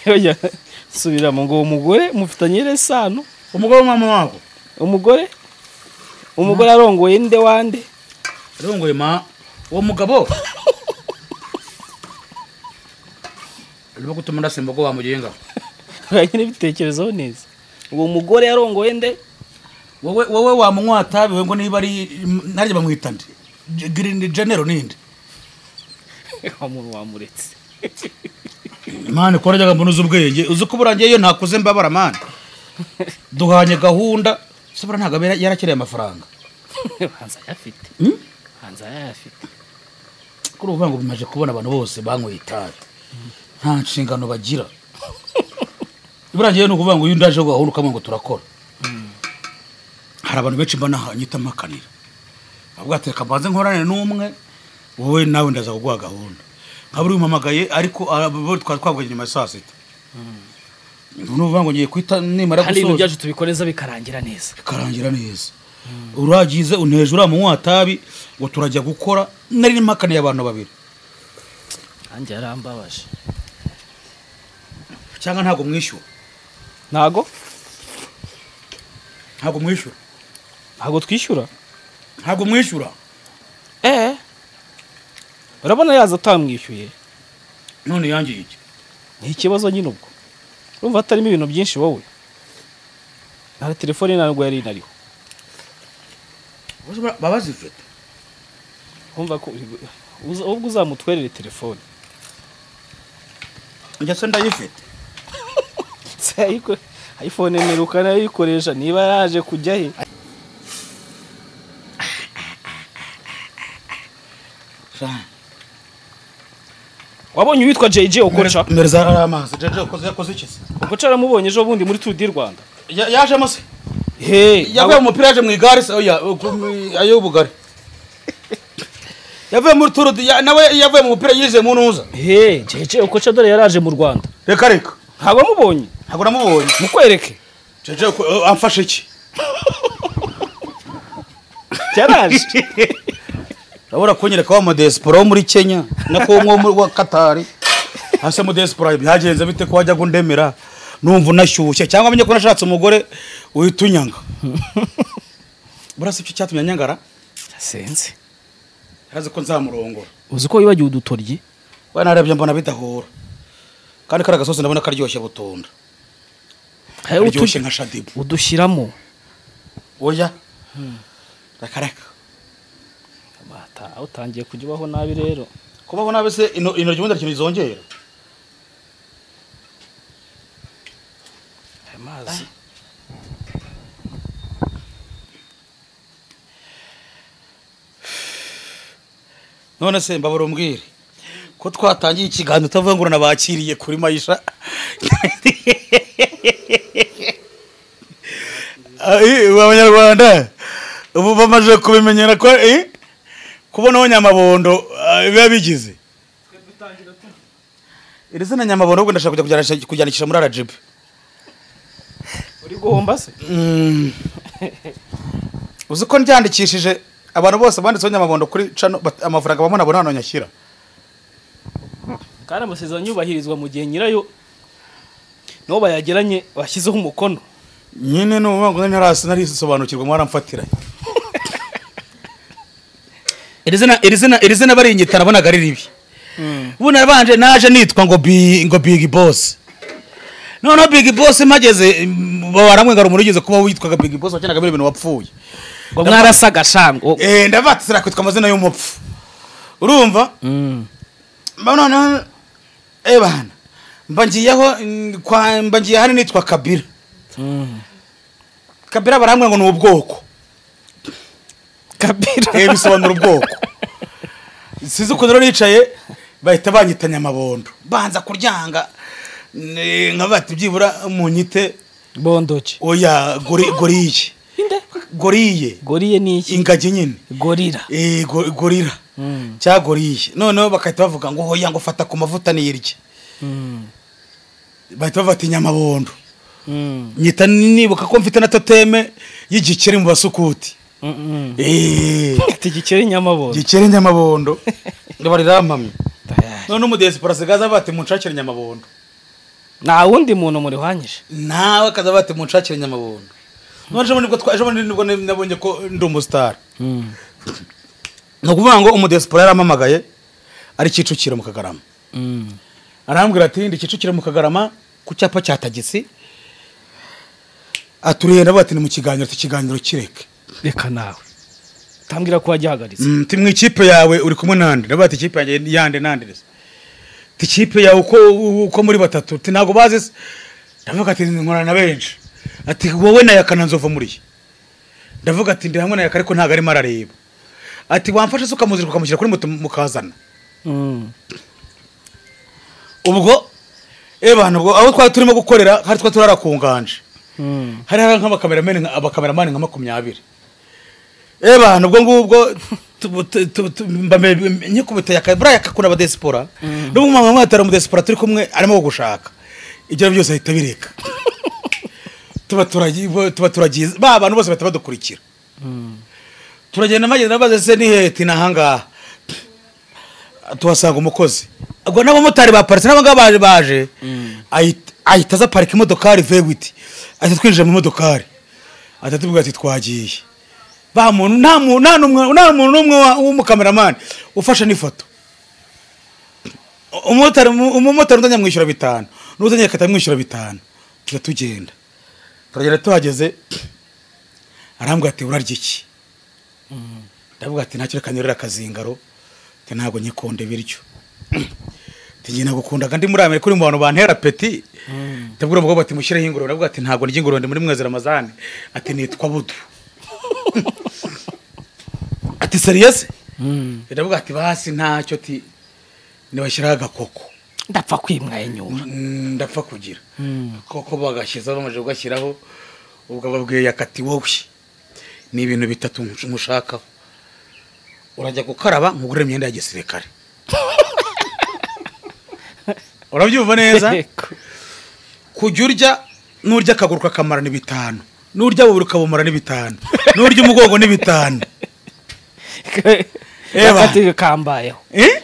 oya subira mu ngo umugore mufitanye resano umugore mama wako umugore arongoye nde wande arongoye uwo mugabo arimo gutuma ndasemba ko wamugenga nyine bitekerezaho neza uwo mugore yarongoye nde wowe wamunywata biwe ngo niba ari naryo bamwita nde Green General ninde umuntu wamuretse mane ko rajyaga mbona uzubwenge uzi ko burangiye iyo ntakuze mbabara mane duhanye gahunda sobora ntago yarakiriye amafaranga hanza yafite kuri uvuga ngo bimaje kubona abantu bose banyweye itabi nta nshingano bagira burangiye no kuvuga ngo uyu ndaje gahunda kamwe ngo turakora hari abantu benshi mbana hanyita makanira avuga ati kabanze nkorane n'umwe wowe nawe ndaza kuguha gahunda nkaburi umpamagaye ariko twavuganye nyuma saa 6 nuvuga ngo ngiye kwita nimara gusoza ibintu byacu tubikoreza bikarangira neza uragize uneje uramunywa tabi ngo turajya gukora nari nimakaniye abantu babiri anje yarambabaje cyangwa ntago mwishyura ntago mwishyura ntago twishyura ntago mwishyura urabona yaza atamwishyuye none yangiye iki ni ikibazo nyine ubwo urumva atarimo ibintu byinshi wowe nta telefone ntabwo yari inariho babazifite urumva ko ubwo uzamutwerere telefone njya se ndayifite iPhone mperuka nayikoresha niba yaje kujya he wabonye witwa JJ Okocha mereza amazi JJ yakoze iki se Okocha aramubonye ejo bundi muri Tour du Rwanda yaje mose yavuye mu mupira yaje mu igare se oya ayo bugari yavuye muri Tour nawe yavuye mu mupira yize mu ntuza JJ Okocha dore yaraje mu Rwanda reka ntabwo mubonye ntabwo namubonye mukwereke jeje amfashe iki cyaraje urabura kunyereka wa modespora wo muri Kenya nako wo Qatar hase modespora byagenze bite ko wajya gundemera numva unashyushye cyangwa amenye ko nashatse umugore uhitunyanga burase icyo cyatumye nyangara sense haze ko nzamurongora uzi ko wibagiye udutoryi bana narebye mbona bidahura kandi kara gasozi ndabona karyoshye butunda uryoshye nka shadibu udushyiramo oya rakareka bata utangiye kujya ubaho nabi rero kubaho nabi se intoryi ubundi ikintu izongera amazi none se mbabura umbwire ko twatangiye ikiganiro utavuga ngo nabakiriye kuri Maisha abanyarwanda ubu bamaze kubimenyera ko kubonaho Nyamabondo biba bigize iri zina Nyamabondo ubwo ndashaka kujyanisha muri RGB uri guhomba se uzi ko ndyandikishije abantu bose banditseho Nyamabondo kuri channel amafaranga bamwe nabona hano nyashyira kandi amasezerano yubahirizwa mu gihe nyirayo no bayageranye bashyizeho umukono nyine n'ubu ntarasi narisobanukirwa mwaramfatiranye iri zina bari inyita nabonaga ari ribi ubu nabanje naje nitwa ngo Big Boss none Big Boss mageze baramwe ngaro murigeze kuba witwaga Big Boss wakenaga ibintu wapfuye ngo mwarasaga shango ndavatira kwitwa amazina y'umupfu urumva none bana mbangiye hano nitwa Kabira Kabira baramwe ngo ni ubwoko Kabira bisobanura ubwoko sizi ukuntu rero nicaye bahita banyita Nyamabondo banza kuryanga nkabati byibura munyite bondoki oya goriye goriye ni iki ingagi nyine gorira gorira cya goriye noneho bakahita bavuga ngo hoya ngo fata ku mavuta niyirye bahita bafata Nyamabondo nyita nibuka ko mfite na toteme y'igikeri mu basukuti igikeri Nyamabondo ndabari rampamye none umudespora sigaza bati munshakire Nyamabondo nta wundi muntu muri hwanyije nawe kaza bati munshakire Nyamabondo none nibwo nabonye ko ndi umustar no kuvuga ngo umudespora yaramamagaye ari Kicukiro mu Kagarama arambwira ati ndi Kicukiro mu Kagarama ku cyapa cya tagisi aturenda bati ni mu kiganiro kireke reka nawe tambwira ko wajyahagaritse timwe ikipe yawe uri kumwe nande nabati ikipe yande nande ikipe yawe uko muri batatu tinago bazi ndavuga ati nkora na benshi ati wowe na yakananzova muri ndavuga ati ndi hamwe na yakare ko ntago ari marareba ati wamfashe suka muzirika ukamushyira kuri moto mukazana ubwo bana ubwo aho twari turimo gukorera hari twa turara kunganje hari nk'abakameramani nka 20 bana ubwo ngubwo nyikubita yakabura yakakuna abadespora n'ubwo mama mwatara mu despora turi kumwe arimo gushaka ibyo byose ahita bireka tuba turagiye ba bantu bose batabadukurikira turagenda mageze nabaze se ni heti nahanga tuhasanga umukozi ubwo n'abamotari baparitse n'abangaba baje ahita za parika imodokari V8 ahita twinjira mu modokari atatubwira ati twagiye ba muntu nta muntu n'umwe w'umukameramani ufashe n'ifoto umumotari ndanya mwishyura 5 n'uzanye kata mwishyura 5 tugenda turagera tuhageze arambwira ati urarya iki ndavuga ati ntacyo kanyorera akazingaro ati ntago nyikonde biryo tigina gukundaga ndi muri Amerika kuri mu bantu bantera peti tabwira umugabo ati mushireho ingoro ndavuga ati ntago ndya ingoro ndi muri mwezi Ramazani ati nitwa Budu ati serious ndavuga ati basi ntacyo ati nibashiraga agakoko ndapfa kwimwaye nyuma ndapfa kugira koko bagashiza bamaje ugashyiraho ubwo babwiye yakati wowe ni ibintu bitatu mushaka urajya gukaraba nkugure imyenda ya gisirikare urabyumva neza kujya urya n'urya akaguru kakamara ni 5 n'urya bubiri ukabumara ni 5 n'urya umugongo ni 5 yakati kambayeho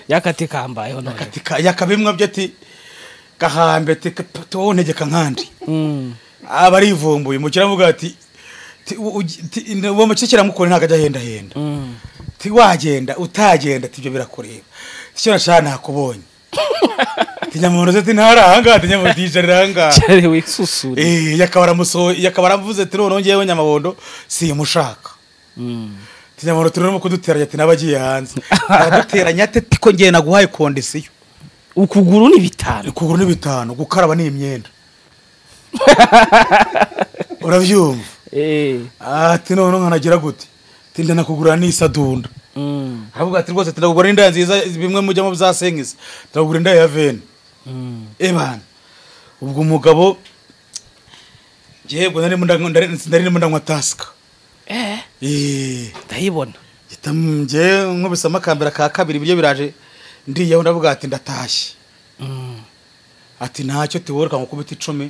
yakati kambayeho none yakabimwa byo ati gahambe tontegeka nkandi abarivumbuye mukira muga ati bo mukikira mukore ntaga henda ti wagenda utagenda tibyo birakureba cyo nashana nakubonye tinyamuntu zeti ntaranga tinyamuntu dijaranga cyari wisusure yakabara muso yakabara mvuze ati none ngewe nyamabondo si mushaka tinyamuntu turimo kuduteranya ati nabagiye hanze araduteranya ate tiko ngiye naguhaye kondisiyo ukuguru ni 5 ukuguru ni 5 gukaraba ni imyenda uravyumva ati none nkanagira gute tinda nakugura ni isadunda havuga ati rwose tindagugura inda nziza bimwe mujya mu byasengiza tindagugura inda ya vene ebana ubwo umugabo yego nari ndanywa taska ndayibona gitamje nkubisama kambera ka kabiri byo biraje ndiyeho ndavuga ati ndatashye ati ntacyo tiworka nkukubita 10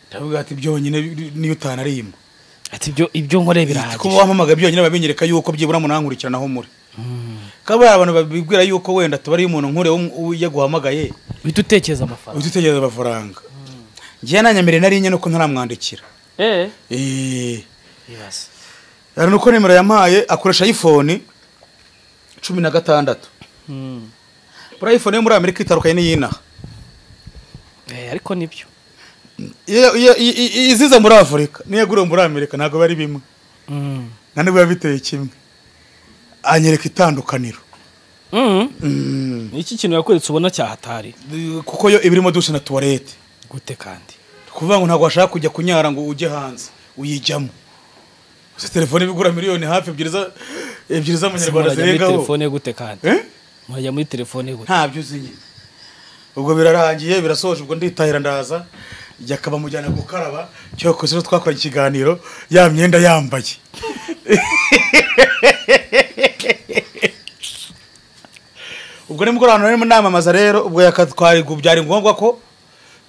ndavuga ati byonyine niyo utanarimo ati ibyo nkore biraje kuba wamamaga byonyine babinyereka yuko byibura munankurikirana ho muri kaba abantu babibwira yuko wenda tubari umuntu nkure uye guhamagaye bitutekereza amafaranga ngiye nanyamere nari nyene ko ntaramwandikira ibase ari nuko nimero yampaye akoresha iPhone 16 bura iPhone muri Amerika itarukaye n'iyina ariko nibyo iziza muri Afrika niyagure muri Amerika ntago bari bimwe nane biba biteye kimwe anyereka itandukaniro iki kintu yakweretse ubona cyahatari kuko yo ibirimo dushe na toilette gute kandi kuvuga ngo ntago washaka kujya kunyara ngo uje hanze uyijyamo se telefone bigura miliyoni hafi ebyiri za munyarwanda zirengaho telefone gute kandi mujya muri telefone gute ntabyo uzinye ubwo birarangiye birasoje ubwo nditahira ndaza yakaba mujyana gukaraba cyo koze twakora ikiganiro ya myenda yambaye ubwo nimugorano rero namamaza rero ubwo yakatwari byari ngombwa ko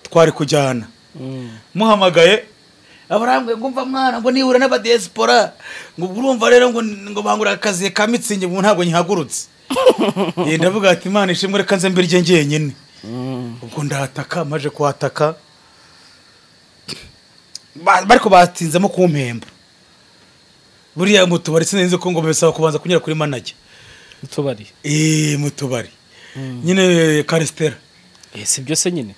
twari kujyana muhamagaye abarambwe ngumva mwana ngo niura n'aba diaspora ngo urumva rero ngo bangura akazi ka mitsingi mu ntabwo nyihagurutse ndavuga ati Imana ishimwe reka nze mbirye ngenyene ubwo ndataka maje kwataka bariko batinzemo kumpemba buriya mutubari sinenze ko ngo besaba kubanza kunyura kuri manager mutubari mutubari nyine Karistera si byose nyine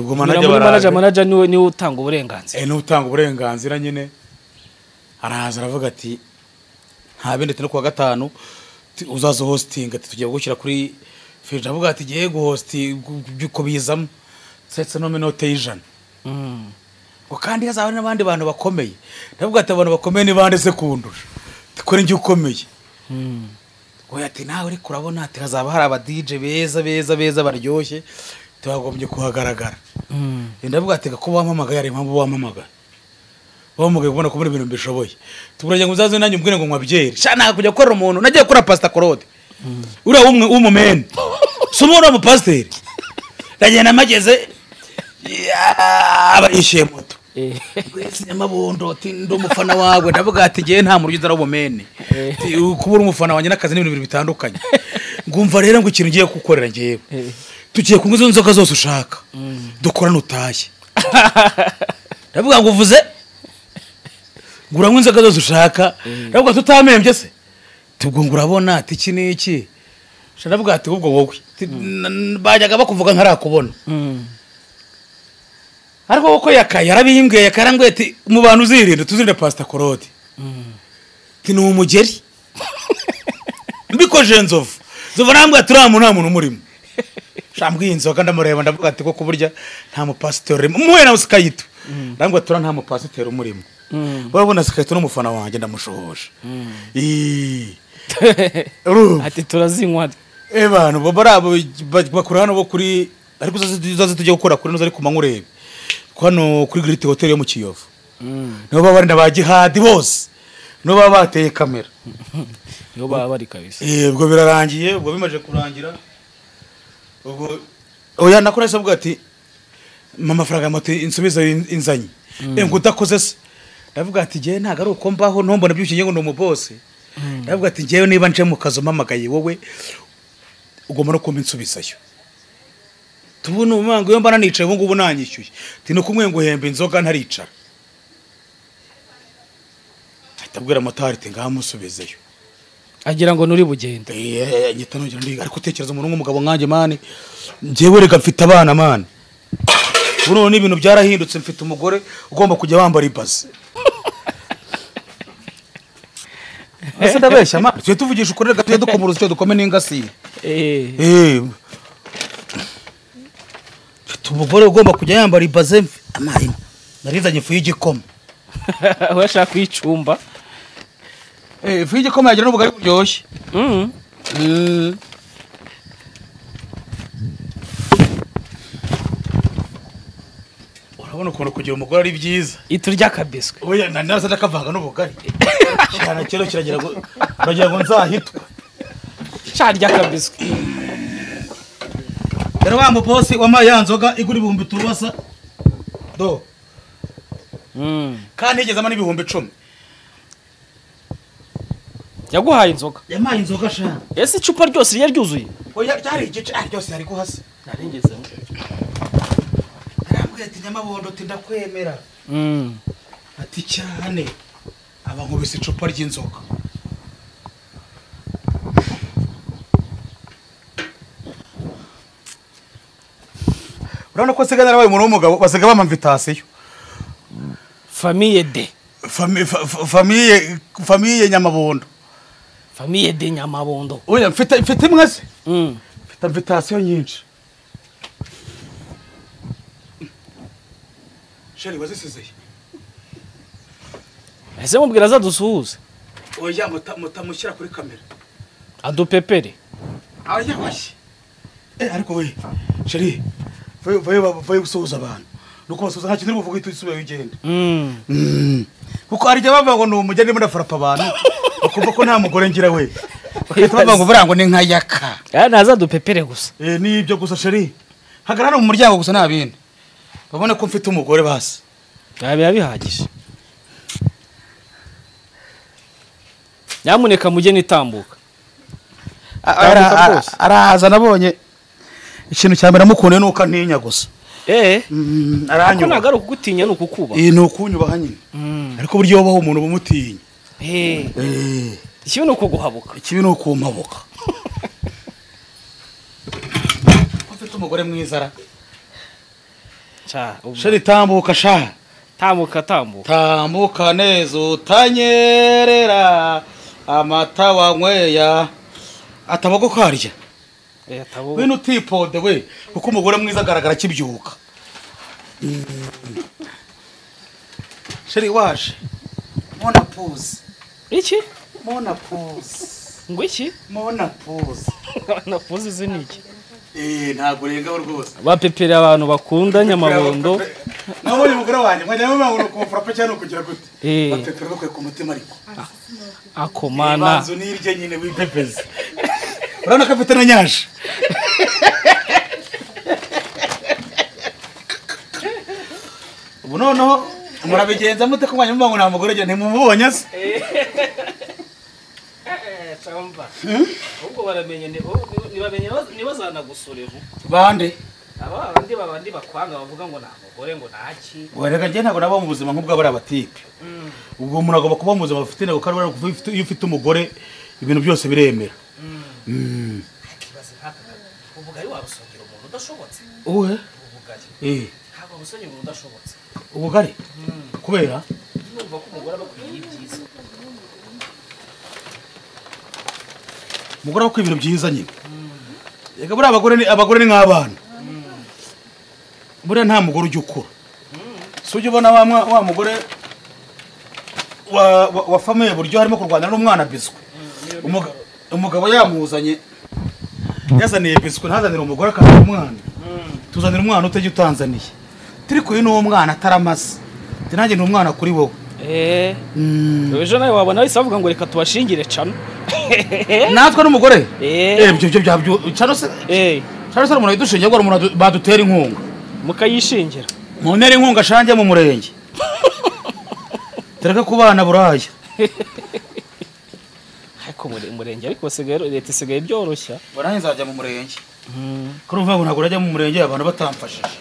ubwo manager niwe utanga uburenganzira ni utanga uburenganzira nyine araza aravuga ati nta bindi tino kwa gatanu uzazo hosting ati tugiye gushyira kuri feed avuga ati giye guhosti byuko bizamo setse no minute y'ijana ngo kandi hazaba n'abandi bantu bakomeye ndavuga ati abantu bakomeye ni bande se kundusha tikore ngi ukomeye oya ati nawe uri kurabona ati hazaba hari aba DJ beza baryoshye tubagombye kuhagaragara ndavuga ati ko bamamaga yari impamvu bamamaga kubona ko muri ibintu bishoboye tuburanye ngo uzaze nanyu mbwire ngo nkwabyeri shana kujya gukora umuntu nagiye gukora pasta Claude uriya w'umumene sumura mu pasteur ndagenda mageze abayishiye moto gwese nyamabondo ndo mufana wawe ndavuga ati giye nta murugiza robomene kubura umufana wanjye nakazi n'ibintu bibiri bitandukanye ngumva rero ngo ikintu ngiye gukorera ngiye tugiye kunywa izo nzoga zose ushaka dukora nutaye ndavuga ngo uvuze nguranywa inzoga zose ushaka ndavuga tutamembye se tubwo ngurabona ati iki niki ndavuga ati ubwo wowe bajyaga bakuvuga nkarakubona ariko uko yarabihimbwiye yakarangwe ati mu bantu uzirinda tuzirinde pasta Claude ti ni umugeri mbikoje nzovu nambwe turamu nta muntu umurimo shambwiye inzoga ndamureba ndavuga ati ko kuburya nta mu pastor muwe na usikayito ndambwe tura nta mu pastor umurimo babona sikayito n'umufana wanjye ndamushohoje ati turazinywa abantu barabo bakura hano bo kuri ariko zaze tujye gukora kuri noza ari kumanyurebe kwano kuri Great Hotel yo mu Kiyovu nibo baba barinda ba jihadi bose nibo baba bateye kamera nibo baba bari kabisa ubwo birarangiye ubwo bimaje kurangira ubwo oya nakorese avuga ati amafaranga ya moto insubiza inzanye ngo udakoze se ndavuga ati ngewe ntabwo ari uko mbaho ntombona byushye ngo ni umubose ndavuga ati ngewe niba nje mu kazi umpamagaye wowe ugomba no kumpa insubizayo tubona umwango iyo mbana nicaye ubu ngubu nanyishyuye ati ni ukumwe ngo uhemba inzoga ntaricara ahita abwira motari ati ngaha musubizeyo agira ngo nuri bugende nyita nongera ndiga ariko utekereza umuntu nk'umugabo nkanjye mani njyewe reka mfite abana mani ubu n'ibintu byarahindutse mfite umugore ugomba kujya wambara ibaze ese ndabeshya mani tujye tuvugisha ukuri reka tujye dukomuruza icyo dukome n'ingasiye mfite umugore ugomba kujya yambara ibaze amahina narizanye ifu y'igikoma urashaka kuyicumba ifu y'igikoma yagira n'ubugari buryoshye urabona ukuntu kugira umugore ari byiza iturya akabiswe oya nanaza ndakavanga n'ubugari cyane kero kiragira ngo nzahitwa cyarya akabiswe rero wa mubosi wamaye ya nzoga igura ibihumbi turubasa do kandi igezamo n'ibihumbi 10 yaguhaye inzoga yamaye inzoga sha ese icupa ryose ryari ryuzuye oya ryari igice ryose ari guhasa naringezemo arambwira ati nyamabondo ati ndakwemera ati cyane aba nkubise icupa ry'inzoga urabona ko siga narabaye umuntu w'umugabo basiga bampa invitation famille de famille nyamabondo famille de nyamabondo oya mfite imwe se mfite invitation nyinshi sheri wazisizeye ese mubwira azadusuhuze oya mutamushyira kuri kamera adupepere aya washye ariko we sheri vaye gusuhuza abantu nuko basuhuza nta kintu uvuga uhita usubira wigenda kuko hari igihe bavuga ngo ni umugeni murafurapa abantu bakumva ko nta mugore ngira we bavuga ngo buriya ngo ni nka yaka naza dupepere gusa nibyo gusa sheri hagarara mu muryango gusa nta bindi babone ko mfite umugore basi biba bihagije nyamuneka mujye nitambuka araza nabonye ikintu cya mbere namukunde nuko antinya gusa aranyuba ntabwo ari ukugutinya ni ukukuba ni ukunyubaha nyine ariko buryo wabaho umuntu bumutinya ikibi ni ukuguhabuka ikibi ni ukumpabuka ufite umugore mwiza ara sheri tambuka sha tambuka neza utanyerera amata wanyweya atabago karya wino utipode we kuko umugore mwiza agaragara akibyuka sheri waje mona pose iki mona pose ngo iki mona pose mona pose izi ni iki ntabwo urengaho rwose bapepera abantu bakunda nyamabondo nabonye umugore wanjye mwajya mubangura kumufurapa cyane ukugira gute bapepera bakwiye ku mutima ariko akomana banzu nirye nyine wipepeze urabona ko afite na nyasha ubu noneho murabigenza mute ko mwanya mubango nta mugore ntimumubonye se ahubwo baramenye ntibazanagusurira bande abandi bakwanga bavuga ngo nta mugore ngo ntaki wereka njye ntabwo nabo mu buzima nk'ubwo bari abatipe ubwo umuntu agomba kuba mu buzima bufite intego kandi iyo ufite umugore ibintu byose biremera ubugari wabusongera umuntu udashobotse uwe ntabwo wabusongera umuntu udashobotse ubugari kubera numva ko umugore aba akwiye ibyiza umugore aba akwiye ibintu byiza nyine reka buriya abagore ni nk'abana buriya nta mugore ujya ukura si ujya ubona wa mugore wa famiye buryo harimo kurwana n'umwana biswe umugabo yamuzanye yazaniye biswe ntazanire umugore akazana umwana tuzanira umwana utajya utanzaniye turi kuyi n'uwo mwana ataramaze nanjye ni umwana kuri wowe ejo nawe wabona wese bavuga ngo reka tubashingire cano natwe n'umugore ibyo byabyo cano se umuntu yidushingiye ngo umuntu badutera inkunga mukayishingira mu ntera inkunga shange mu murenge tureke kubana buraya ariko umurenge ariko leta isigaye byoroshya buraya nzajya mu murenge kuri uvuga ngo ntabwo urajya mu murenge abantu batamfashije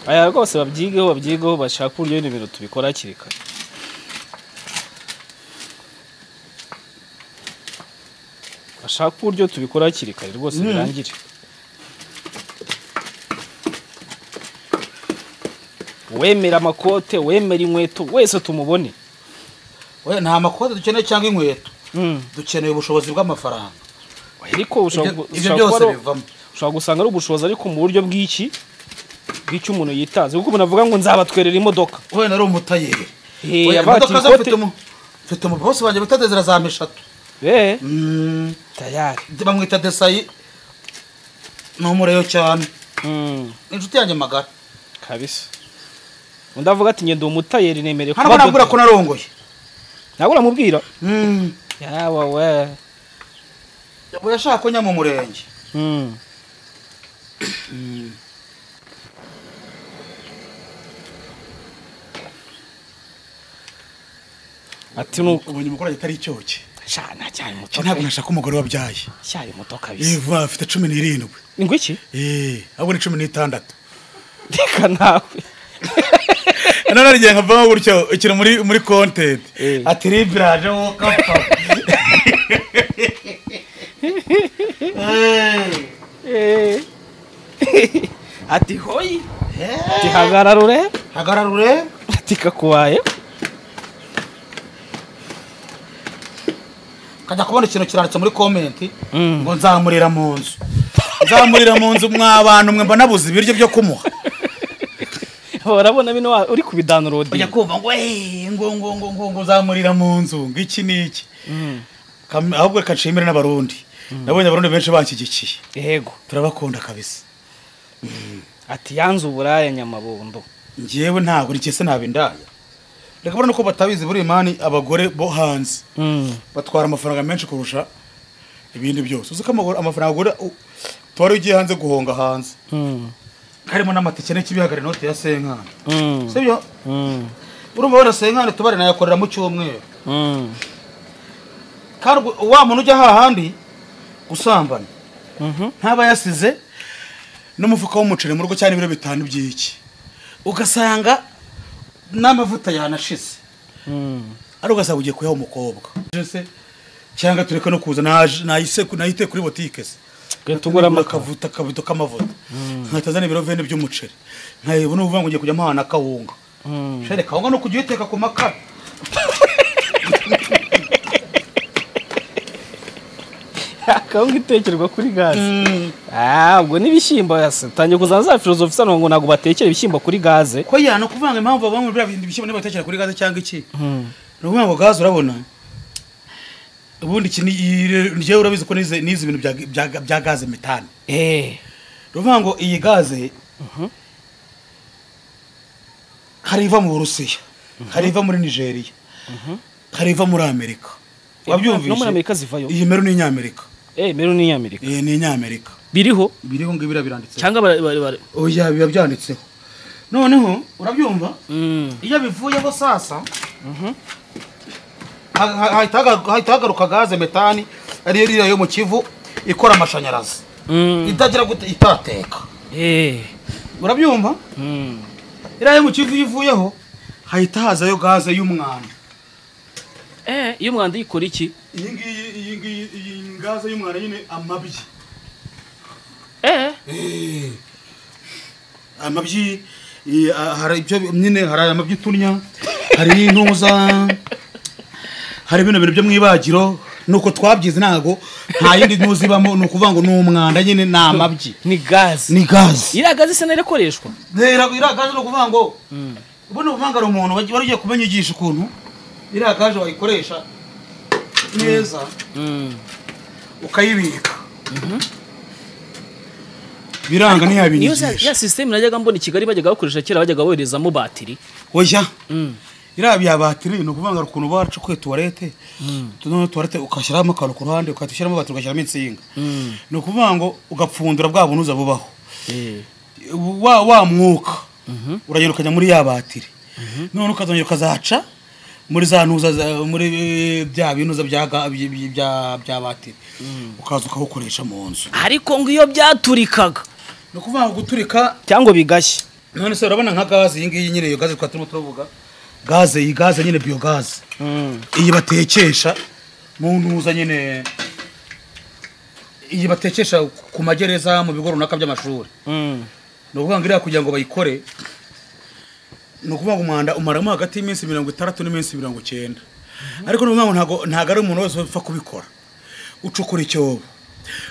aya rwose babyigeho bashaka uburyo ibintu tubikora hakiri kare bashaka uburyo tubikora hakiri kare rwose birangire wemera amakote wemera inkweto wese tumubone we nta makote dukeneye cyangwa inkweto dukeneye ubushobozi bw'amafaranga ariko ibyo byose bivamo ushobora gusanga ari ubushobozi ariko mu buryo bw'icyo umuntu yitanze kuko umuntu avuga ngo nzabatwerera imodoka we nari umutayeri imodoka mfite umubosi wanjye bita Desire za meshatu tayari bamwita Desayi ni umureyo cyane inshuti yanjye magara kabisa undi avuga ati ngende umutayeri nemereye kuba hano nabwira ko narongoye ntabwo uramubwira yawa we yashaka ko njya mu murenge ati ubonye umugore atari icyoke shana cyane muto ntabwo nashaka umugore wabyaye cyari muto kabisa afite 17 ngo iki ahubwo ni 16 reka nawe none arigiye nkavamo gutyo ikiri muri content ati libraje wo kapfa ati hoyi ati hagararure ati kakubaye kajya kubona ikintu kiranditse muri comment ngo nzamurira mu nzu mw'abantu mwe mba nabuze ibiryo byo kumuha urabona bino uri kubidownload ujya kumva ngo nzamurira mu nzu ngiki niki ahubwo kacimira n'abarundi nabonye abarundi benshi banshyigikiye yego turabakunda kabisa ati yanze uburaya nyamabondo ngiyewe ntabwo rikese nabindaya reka bano ko batabizi buri mani abagore bo hanze batwara amafaranga menshi kurusha ibindi byose uzi ko amafaranga agura twari ugiye hanze guhonga hanze harimo n'amatike n'ikibihagara inote ya senkana sibyo urumva wenda senkana tubare nayakorera mu cyumweru kandi wa muntu ujya hahandi gusambana ntaba yasize n'umufuka w'umuceri mu rugo cyane ibiro 5 by'iki ugasanga n'amavuta yanashize ari ugasanga ugiye kuyaha umukobwa cyangwa tureka no kuza nahite kuri botike se tugura akavuta kabido k'amavuta nkatazana ibiro 20 by'umuceri nkayibona uvuga ngo ngiye kujya mpana kawunga shere kawunga no kujya yiteka ku makara kawunga itekerwa kuri gaze ubwo n'ibishyimbo yatangiye kuzana za filozofi sana ngo nago batekera ibishyimbo kuri gaze ko yana kuvanga impamvu bamwe bya bindi bishyimbo nibatekera kuri gaze cyangwa iki no ngo gaze urabona ubundi nje urabizi ko nize ibintu bya gaze metane ruvuga ngo iyi gaze hariva mu Burusiya hariva muri Nigeria hariva muri Amerika wabyumvise no muri Amerika zivayo iyi meru ni Nyamerika meru ni Nyamerika ni Nyamerika biriho ngo biranditse cyangwa oya biba byanditseho noneho urabyumva iyo bivuyeho sasa hahita gaze metani ariyo ririya yo mu Kivu ikora amashanyarazi itagira gute itateka urabyumva iriya yo mu Kivu ivuyeho hahita hazayo gaze y'umwanda iyo umwanda ikora iki iyi gaze y'umwanda nyine amabyi amabyi hari ibyo nyine hari amabyi tunya hari intuza hari bino bintu byo mwibagiro nuko twabyize ntago nta yindi ntuzibamo nukuvuga ngo n'umwanda nyine namabyi ni gaze ira gaze se narekoreshwa ira gaze no kuvuga ngo ubone uvangara umuntu wari ugiye kumenyigisha ukuntu ira gaze wayikoresha neza ukayibika biranga ni yabinyigisha ya system najyaga mbona Kigali bajyaga bakoresha kera bajyaga boherezamo batiri oya irabiya batiri no kuvanga ukuntu bacu kwe toilette toilette ukashyiramo akantu ku ruhande ukatishyiramo batiri ugashyiramo insinga no kuvanga ugapfundura bwa bunuza bubaho wa mwuka uragenda ukajya muri ya batiri none ukazongera ukazaca muri za ntuza muri bya binuza bya batiri ukaza ukawukoresha mu nzu. ariko ngo iyo byaturikaga ni ukuvuga ngo guturika cyangwa bigashya. none se urabona nka gaze iyi ngiyi nyine iyo gaze turimo turavuga iyi gaze nyine biyogaze iyi batekesha mu ntuza nyine iyi batekesha ku magereza mu bigo runaka by'amashuri. ni ukuvuga ngo iriya kugira ngo bayikore ni ukuvuga ngo umwanda umaramo hagati y'iminsi 60 n'iminsi 90. ariko ni ukuvuga ngo ntago ari umuntu wese upfa kubikora. ucukura icyobo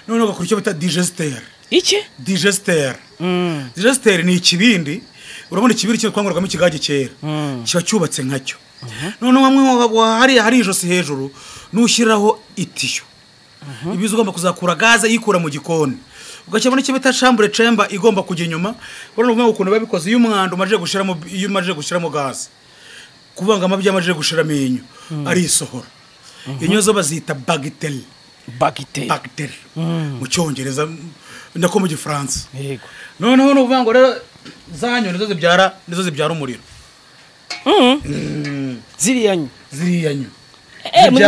none ugakora icyo bita digesteur. iki digesteur digesteur ni ikibindi urabona ikibindi cyo twanguragamo ikigage kera kiba cyubatse nkacyo. none hamwe hari ijosi hejuru nushyiraho itiyo ibizo ugomba kuzakura gaze yikura mu gikoni ugakebona icyo bita chambre chamber igomba kujya inyuma. urabona ngo ukuntu babikoze iyo umwanda umaje gushiramo gaze kuvanga amabya amaje gushiramo inyo ari isohora. inyo zo bazita bagiteri mu cyongereza ndako mu gifaransa. yego noneho no uvuga ngo rero zanyo nizo zibyara umuriro. ziriya nyo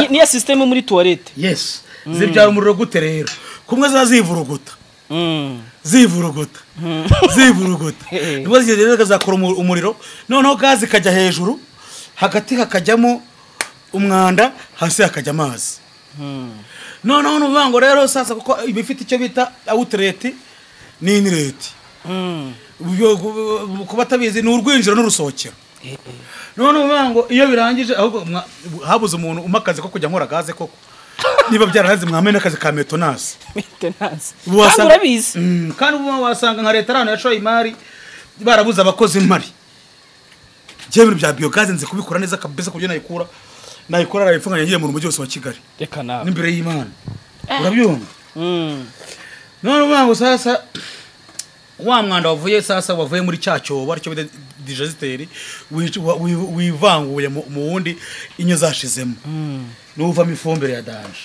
niya system muri toilette. yes zibyara umuriro gute rero kumwe zazivuruguta nibwo zigeze zakora umuriro noneho gaze kajya hejuru hagati hakajyamo umwanda hasi hakajya amazi. noneho nuvuga ngo rero sasa kuko ibifite icyo bita outlet ni inlet kuba tabizi ni urwinjiro n'urusohokero. noneho nuvuga ngo iyo birangije ahubwo habuze umuntu umakaze ko kujya nkora gaze koko niba byarahanze mwamene akazi ka maintenance. urabizi kandi ubu wasanga nka leta rano yashoye imari barabuze abakozi impari. Ibintu bya biogaze nze kubikora neza kabisa kubyo nayikora arayifunganya ngiye mu mujyi wose wa Kigali. Reka nawe n'imbere y'Imana urabyumva. none ubango sasa wa mwanda wavuye muri cyacyo aricyo bita digesteur wivanguye mu wundi inyo zashizemo n'uvamo ifumbire ya danje.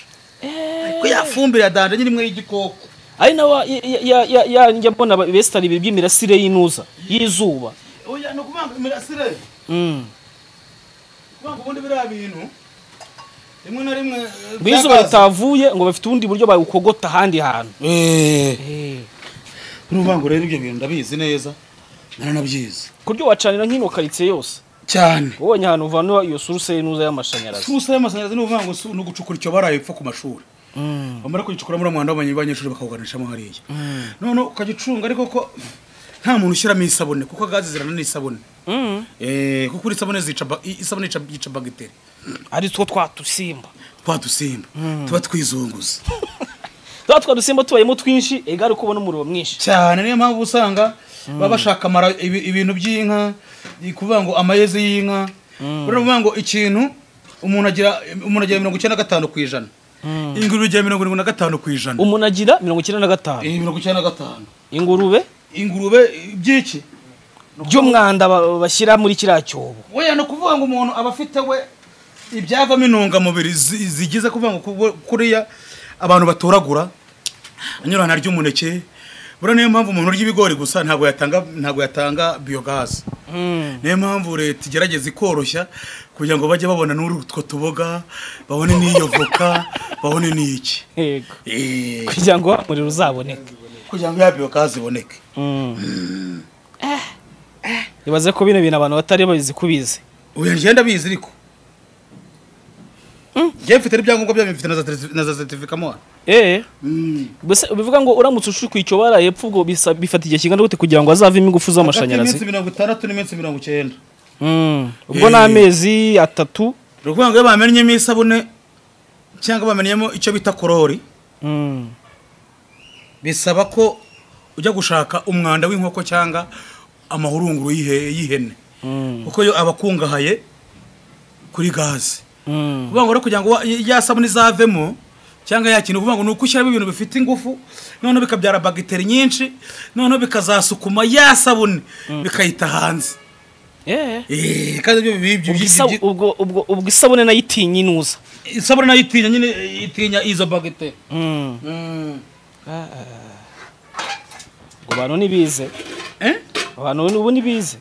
ko ya fumbire ya danje nyine imwe y'igikoko ari nawa ya njya mbona bestari by'imirasire y'inuza y'izuba. oya no kubanga imirasire kubanga ubundi biriya bintu rimwe na rimwe bizuba ritavuye ngo bafite ubundi buryo bayukogota ahandi hantu. n'ubango rero ibyo bintu ndabizi neza naranabyize kuryo wacanira nk'ino karitsiye yose cyane. ubonye ahantu uvana iyo suruse y'inuza y'amashanyarazi. suruse y'amashanyarazi n'uvango no gucukura icyo barayipfa ku mashuri bamara kugicukura muri amwanda abanyeshuri bakawuganishamo hariya none ukagicunga ariko ko nta muntu ushyiramo isabune kuko gaze zirana n'isabune. kuko uri isabune yica bagiteri ari two twatusimba tuba twizunguza twadusimba tubayemo twinshi egari uko ubona umuriro mwinshi cyane. niyo mpamvu usanga baba bashaka ibintu by'inka kuvuga ngo amayezi y'inka. uravuga ngo ikintu umuntu agira 95%, ingurube igira 75%. umuntu agira 95. 95. ingurube byiki by'umwanda bashyira muri kiriya cyobo. oya no kuvuga ngo umuntu aba afite we ibyavamo intungamubiri zigize kuvuga ngo kuriya abantu batoragura anyurana ry'umuneke. bura niyo mpamvu umuntu urya ibigori gusa ntago yatanga biogas. niyo mpamvu leta igerageza ikoroshya kugira ngo bajye babona n'urutwo tuboga babone n'iyo voka babone n'iki. yego kugira ngo umuriro uzaboneke kugira ngo ya biogas iboneke. ibaze ko bino bintu abantu batari babizi kubizi. oya ngenda bizi ariko je mfite ibyangombwa bya mfite na za certificate mo. Bese bivuga ngo uramutse ushuri kwicyo barayepfu ubwo bifata igihe kingana gute kugira ngo azavemo ingufu z'amashanyarazi. 60 n'iminsi 90. ubwo n'amezi 3. rukuvuga ngo bamenyemo isabune cyangwa bamenyemo icyo bita korori. bisaba ko ujya gushaka umwanda w'inkoko cyangwa amahurunguru y'ihene kuko yo abakungahaye kuri gaze. kuvuga ngo kugira ngo yasabune izavemo cyangwa yakintu kuvuga ngo nuko ushyiramo ibintu bifite ingufu none bikabyara bagiteri nyinshi none bikazasukuma yasabune bikayita hanze. kandi ubwo isabune nayitinya inuza. isabune nayitinya nyine itinya izo bagiteri. ngo bantu nibize abantu ubu nibize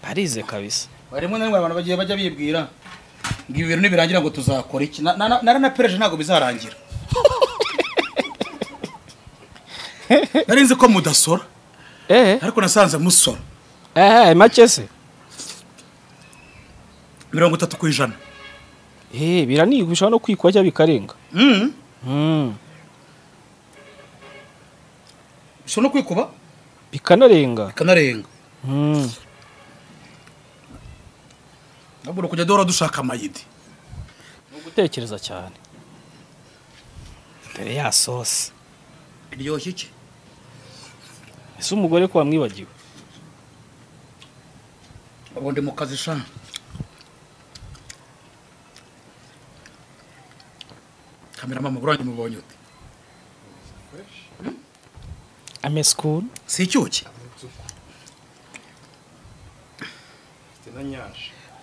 barize kabisa. barimo na abantu bagiye bajya bibwira ngo ibintu nibirangira ngo tuzakora iki naranapereje ntabwo bizarangira. Narinzi ko mudasora ariko nasanze musora. Make se 30%. Biraniga bishobora no kwikwa cyangwa bikarenga. Bishobora no kwikuba bikanarenga. Nabwo kujya dora dushaka amayidi. No gutekereza cyane. Dore ya sauce. Iryoshye iki? Ese umugore ko wamwibagiwe? Ubundi mu kazi sha. Kamera mama buranye mubonye ute? Amescool. Si cyuki.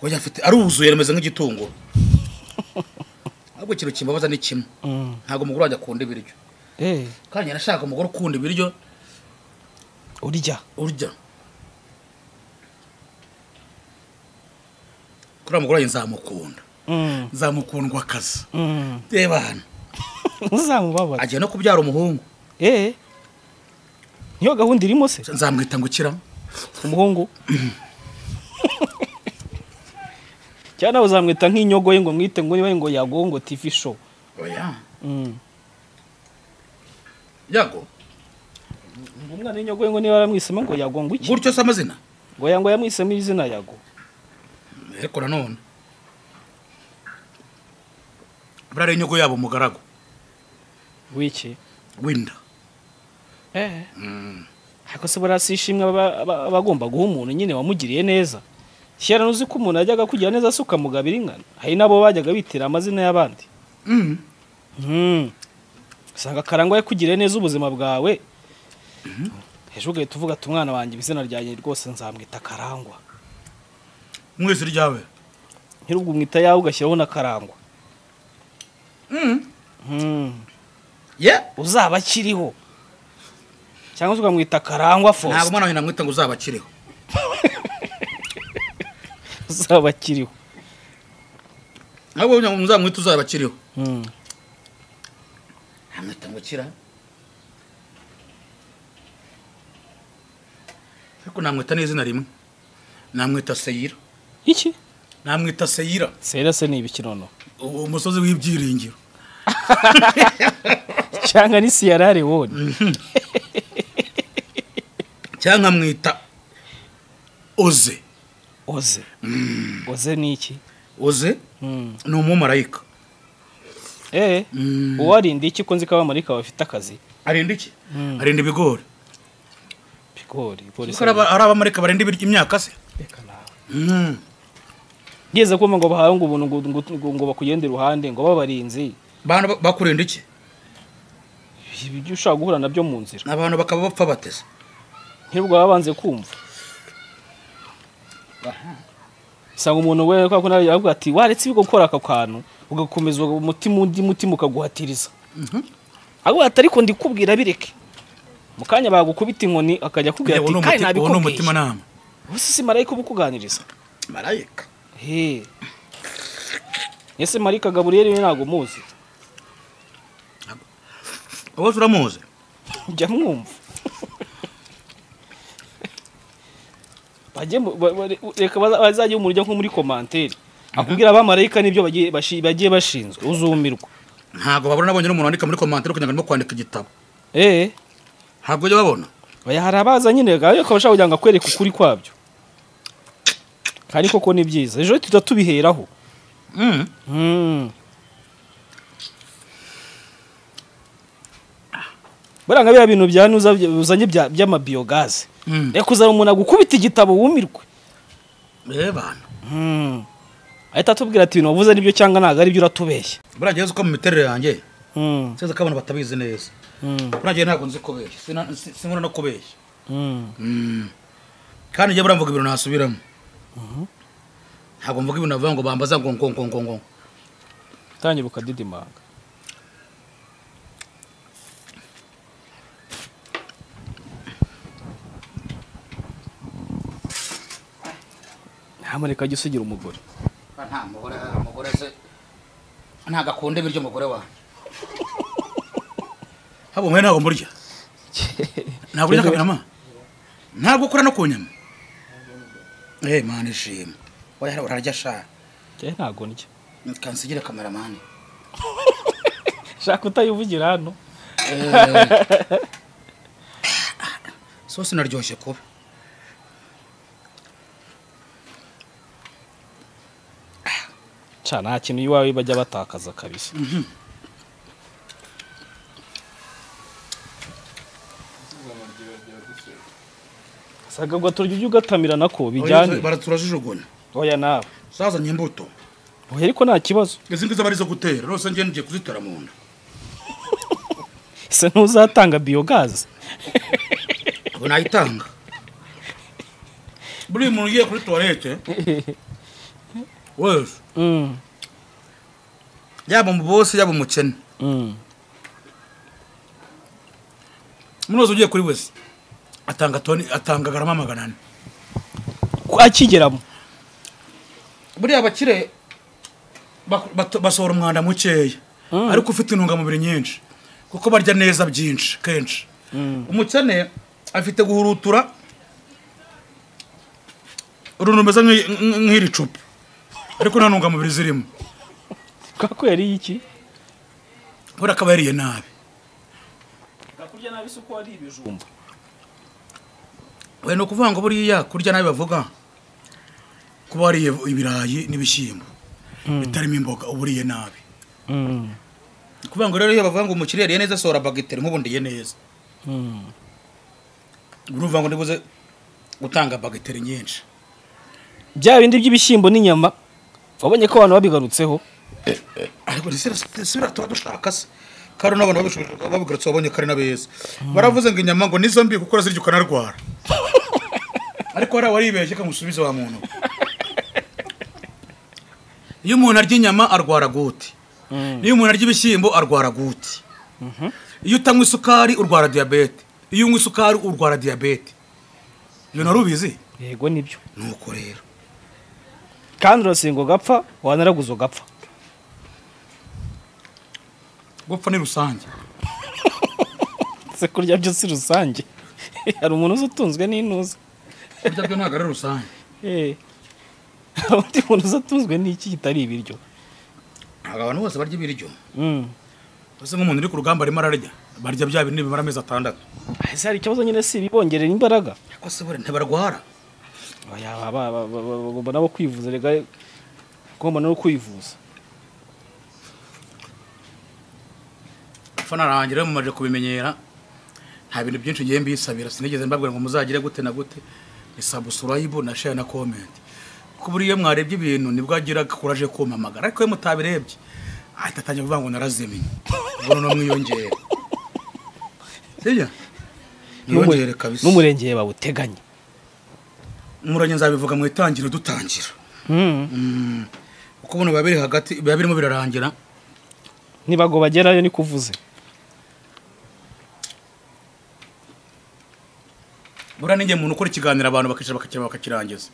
Oya afite aruzuye remeze nk'igitungo. Ahubwo kiro kimbabaza ni kimwe. Ntago umugore wajya kunda ibiryo. Kandi narashaka umugore ukunda ibiryo. Urya. Kuri umugore nzamukunda. Nzamukundwa akazi. Reba hano. Uzamubabara. Agiye no kubyara umuhungu. Niyo gahunda irimo se? Nzamwita ngo kira. Umuhungu. Cyana uzamwita nk'inyogoye ngo mwite ngo niba ngo yagongo TV show. Oya. Yago. Umwana n'inyogoye ngo niba aramwisema ngo yagongo iki? Gutyo se amazina? Ngo yamwisema izina yago. Ariko nanone. Brare inyogo yabo mugarago. Wiki? Winda. Ariko se barasishimwe abagomba guha umuntu nyine wamugiriye neza. Shyara nuzi ko umuntu ajyaga kugira neza suka mugabira ingana. Hari nabo bajyaga bitira amazina y'abandi. Sanga karangwa yakugiriye neza ubuzima bwawe. Ejo gaye tuvuga umwana wanjye bizina ryanjye rwose nzamwita Karangwa. Mwese ryawe. Nkirubwo mwita yawe ugashyiraho na Karangwa. Uzaba akiriho. Cyangwa ukamwita Karangwa Faustin. Ntabwo mwana wina mwita ngo uzaba akiriho. Uzaba akiriho. Ntabwo muzamwita uzaba akiriho. Amwita ngo kira. Ariko namwita n'izina rimwe. Namwita Seyira. Iki? Namwita Seyira. Seyira se ni ibiki nono? Umusozi w'ibyiringiro. Cyangwa ni Siyarare wone. Cyangwa mwita Oze. Oze ni iki? Oze ni umumarayika. Uwarinda iki ko nzi ko abamarayika bafite akazi? Arinda iki? Arinda ibigori. Ibigori. Ari abamarayika barinda imyaka se? Reka nawe. Ngeze ko ngo bahaye ngo ubuntu ngo bakugende iruhande ngo babarinzi. Bana bakurinda iki? Ibyo ushaka guhura nabyo mu nzira. Abantu bakaba bapfa bateze. Nkirubwo babanze kumva. Sanga umuntu we kwa kuna yavuga ati waretse ibigo gukora aka kantu ugakomeza umutima ukaguhatiriza. Ahubwo atariko ndikubwira bireke. Mukanya bagukubita inkoni akajya kubwira ati kai nabikubwiye. Uwo mutima nama. Ubusi si marayika ubukuganiriza. Marayika. Ese Marika Gabriel ntago muzi. Wowe uramuzi? Njya mwumva. Reka bazajye umuryo nko muri commentaire. Akubwira abamarayika nibyo bagiye bashinzwe uzumirwa. Ntago babona nabonye n'umuntu andika muri commentaire kugira ngo kwandika igitabo. Ntago byo babona. Oya hari abaza nyine gayo kabasha kugira ngo akwereke ukuri kwabyo. Kandi koko ni byiza. Ejo tutatubiheraho. Baranga bya bintu byanuza uzanye by'amabiogaze. Reka uzana umuntu agukubita igitabo wumirwe. Bana. Ahita atubwira ati ibintu wavuze nibyo cyangwa ntago ari byo uratubeshya. Burageze uko mu miterere yanjye. Seza kabona batabizi neza. Burageze ntago nzi kubeshya. Sinkora no kubeshya. Kandi njye buramvuga ibintu nasubiramo. Ntago mvuga ibintu navuga ngo bambaza ngo. Tangira ukadidimanga. nyamuneka jya usigira umugore. nta mugore se nta gakunde biryo umugore wa habo mwe ntago murya ntabwo urya kamerama ntabwo ukora no ku nyama mani shima oya urarya sha ntago ndya kansigira kameramani shaka utayuvugira hano sosi naryoshye kuba nta kintu iwawe bajya batakaza kabisa. sagabwa turya ujya ugatamira nako bijyane baraturajujuguna oya nawe sazanye imbuto oya ariko nta kibazo izi ngizo bari zo gutera rose ngiye kuzitera mu nda se ntuzatanga biogaze abo nayitanga buri muntu ugiye kuri toilette wese yaba mu bose yaba umukene munozo ugiye kuri wese atanga garama 400 akigeramo buri abakire basohora umwanda mukeya ariko ufite intungamubiri nyinshi kuko barya neza byinshi kenshi umukene afite guhurutura urunumeza nk'iri cupa ariko nta ntungamubiri zirimo kako yari iki bora akaba yariye nabi kurya nabi suko ari ibijumba we no kuvuga ngo buriya kurya nabi bavuga kuba wariye ibirayi n'ibishyimbo bitarimo imboga uburiye nabi kuvuga ngo rero iyo bavuga ngo umukiriya yariye neza sora bagiteri nk'ubundiye neza urumva ngo ndibuze gutanga bagiteri nyinshi bya bindi by'ibishyimbo n'inyama wabonye ko abantu babigarutseho ariko sira dushaka se karo n'abantu babigarutse wabonye kare nabeza baravuze ngo inyama ngo nizo mbi kuko ziryo kanarwara ariko waribeshye kamusubize wa muntu iyo umuntu arya inyama arwara gute iyo umuntu arya ibishyimbo arwara gute iyo utanywa isukari urwara diabete iyo unywa isukari urwara diabete iyo narubizi yego nibyo nuko rero kandi urasengo gapfa wanaraguzo gapfa gupfa ni rusange se kurya byo si rusange hari umuntu utunzwe n'intuza kurya byo ntabwo ari rusange undi muntu utunzwe n'iki kitari ibiryo abantu bose barya ibiryo bose nk'umuntu uri ku rugamba arimo ararya barya bya bintu bimara amezi 6 ese hari ikibazo nyine si bibongerera imbaraga ariko se bore ntibarwara bagomba nabo kwivuza rega ugomba no kwivuza fana rangira mumaje kubimenyera nta bintu byinshi ngiye mbisabira sinigeze mbabwira ngo muzagire gute na gute ni subscribe na share na comment ko buriye mwarebye ibintu nibwo agira kuraje kumamagara ariko iyo mutabirebye ahita atangiye kuvuga ngo narazimiye ubona no mwiyongera sija mwiyongere kabisa n'umurengeye bawuteganye umuranye nzabivuga mu itangiro dutangira uko ubona babiri hagati babirimo birarangira nibago bagerayo ni kuvuze bura ninge muntu ukora ikiganiro abantu bakicara bakakirangiza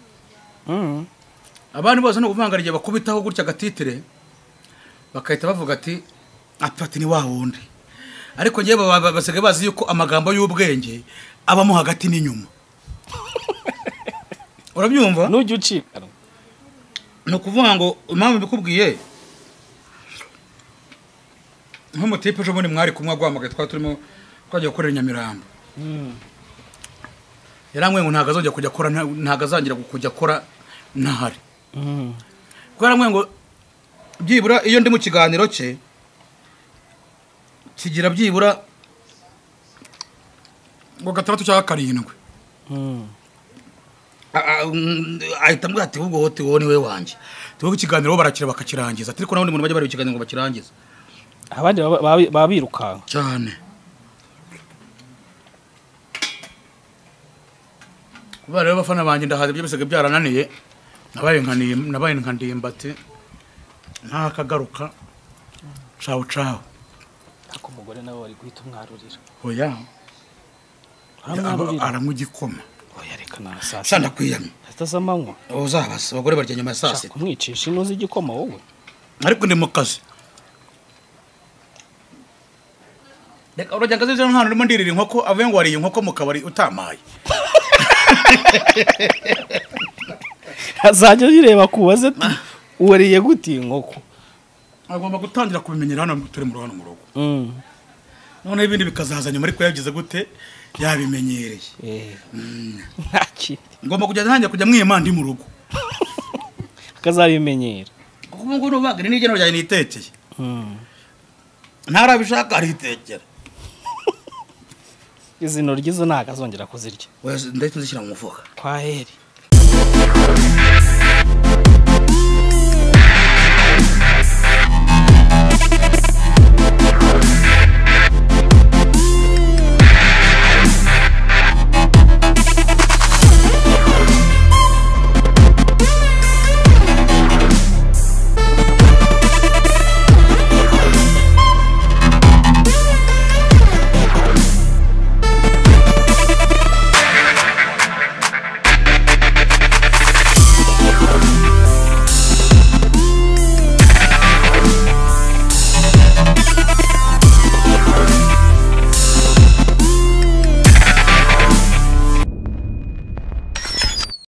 abantu bose no kuvanga rye bakubitaho gutya gatitire bakahita bavuga ati apati ni wa wundi ariko ngiye basigaye bazi yuko amagambo y'ubwenge abamo hagati n'inyuma urabyumva nujye ucika no kuvuga ngo impamvu bikubwiye nk'umutipe ejo bundi mwari kumwe agwamagaye turimo twagiye gukorera Nyamirambo yaramwe ngo ntago azongera kujya akora ntago azangira kujya akora ntahari yaramwe ngo byibura iyo ndi mu kiganiro cye kigira byibura ngo 6 cyangwa 7 ahita mbwira ati ubwo hote wowe ni we wanje tuvuga ikiganiro barakira bakakirangiza ariko nawe umuntu bajya bari ikiganiro ngo bakirangize abandi babirukanka cyane kuba rero bafana banje ndahaze byo bisege byarananiye nabaye nkandimba ati nta kagaruka ciao ako mugore nawe wari guhita umwarurira oya aramugikoma oya reka na saa sanda kwiyamye atazamanywa uzabasa abagore barya nyuma ya saa sita kumwicisha inoze igikoma wowe ariko ndi mu kazi reka urajya ngaze hano urimo ndirira inkoko avuye ngo wariye inkoko mu kabari utamaye azajya yireba kubaze wariye gute inkoko agomba gutangira kubimenyera hano turi mu rugo none ibindi bikazaza nyuma ariko yagize gute yabimenyereye ngomba kujya ntangira kujya mwiyemandi mu rugo akazabimenyera kuko ngo n'ubagire n'igeno ryaje nitekeye ntarabishaka aritekera izino ryizo ntago azongera kuzirya ndahita nzishyira mu mufuka kwa heri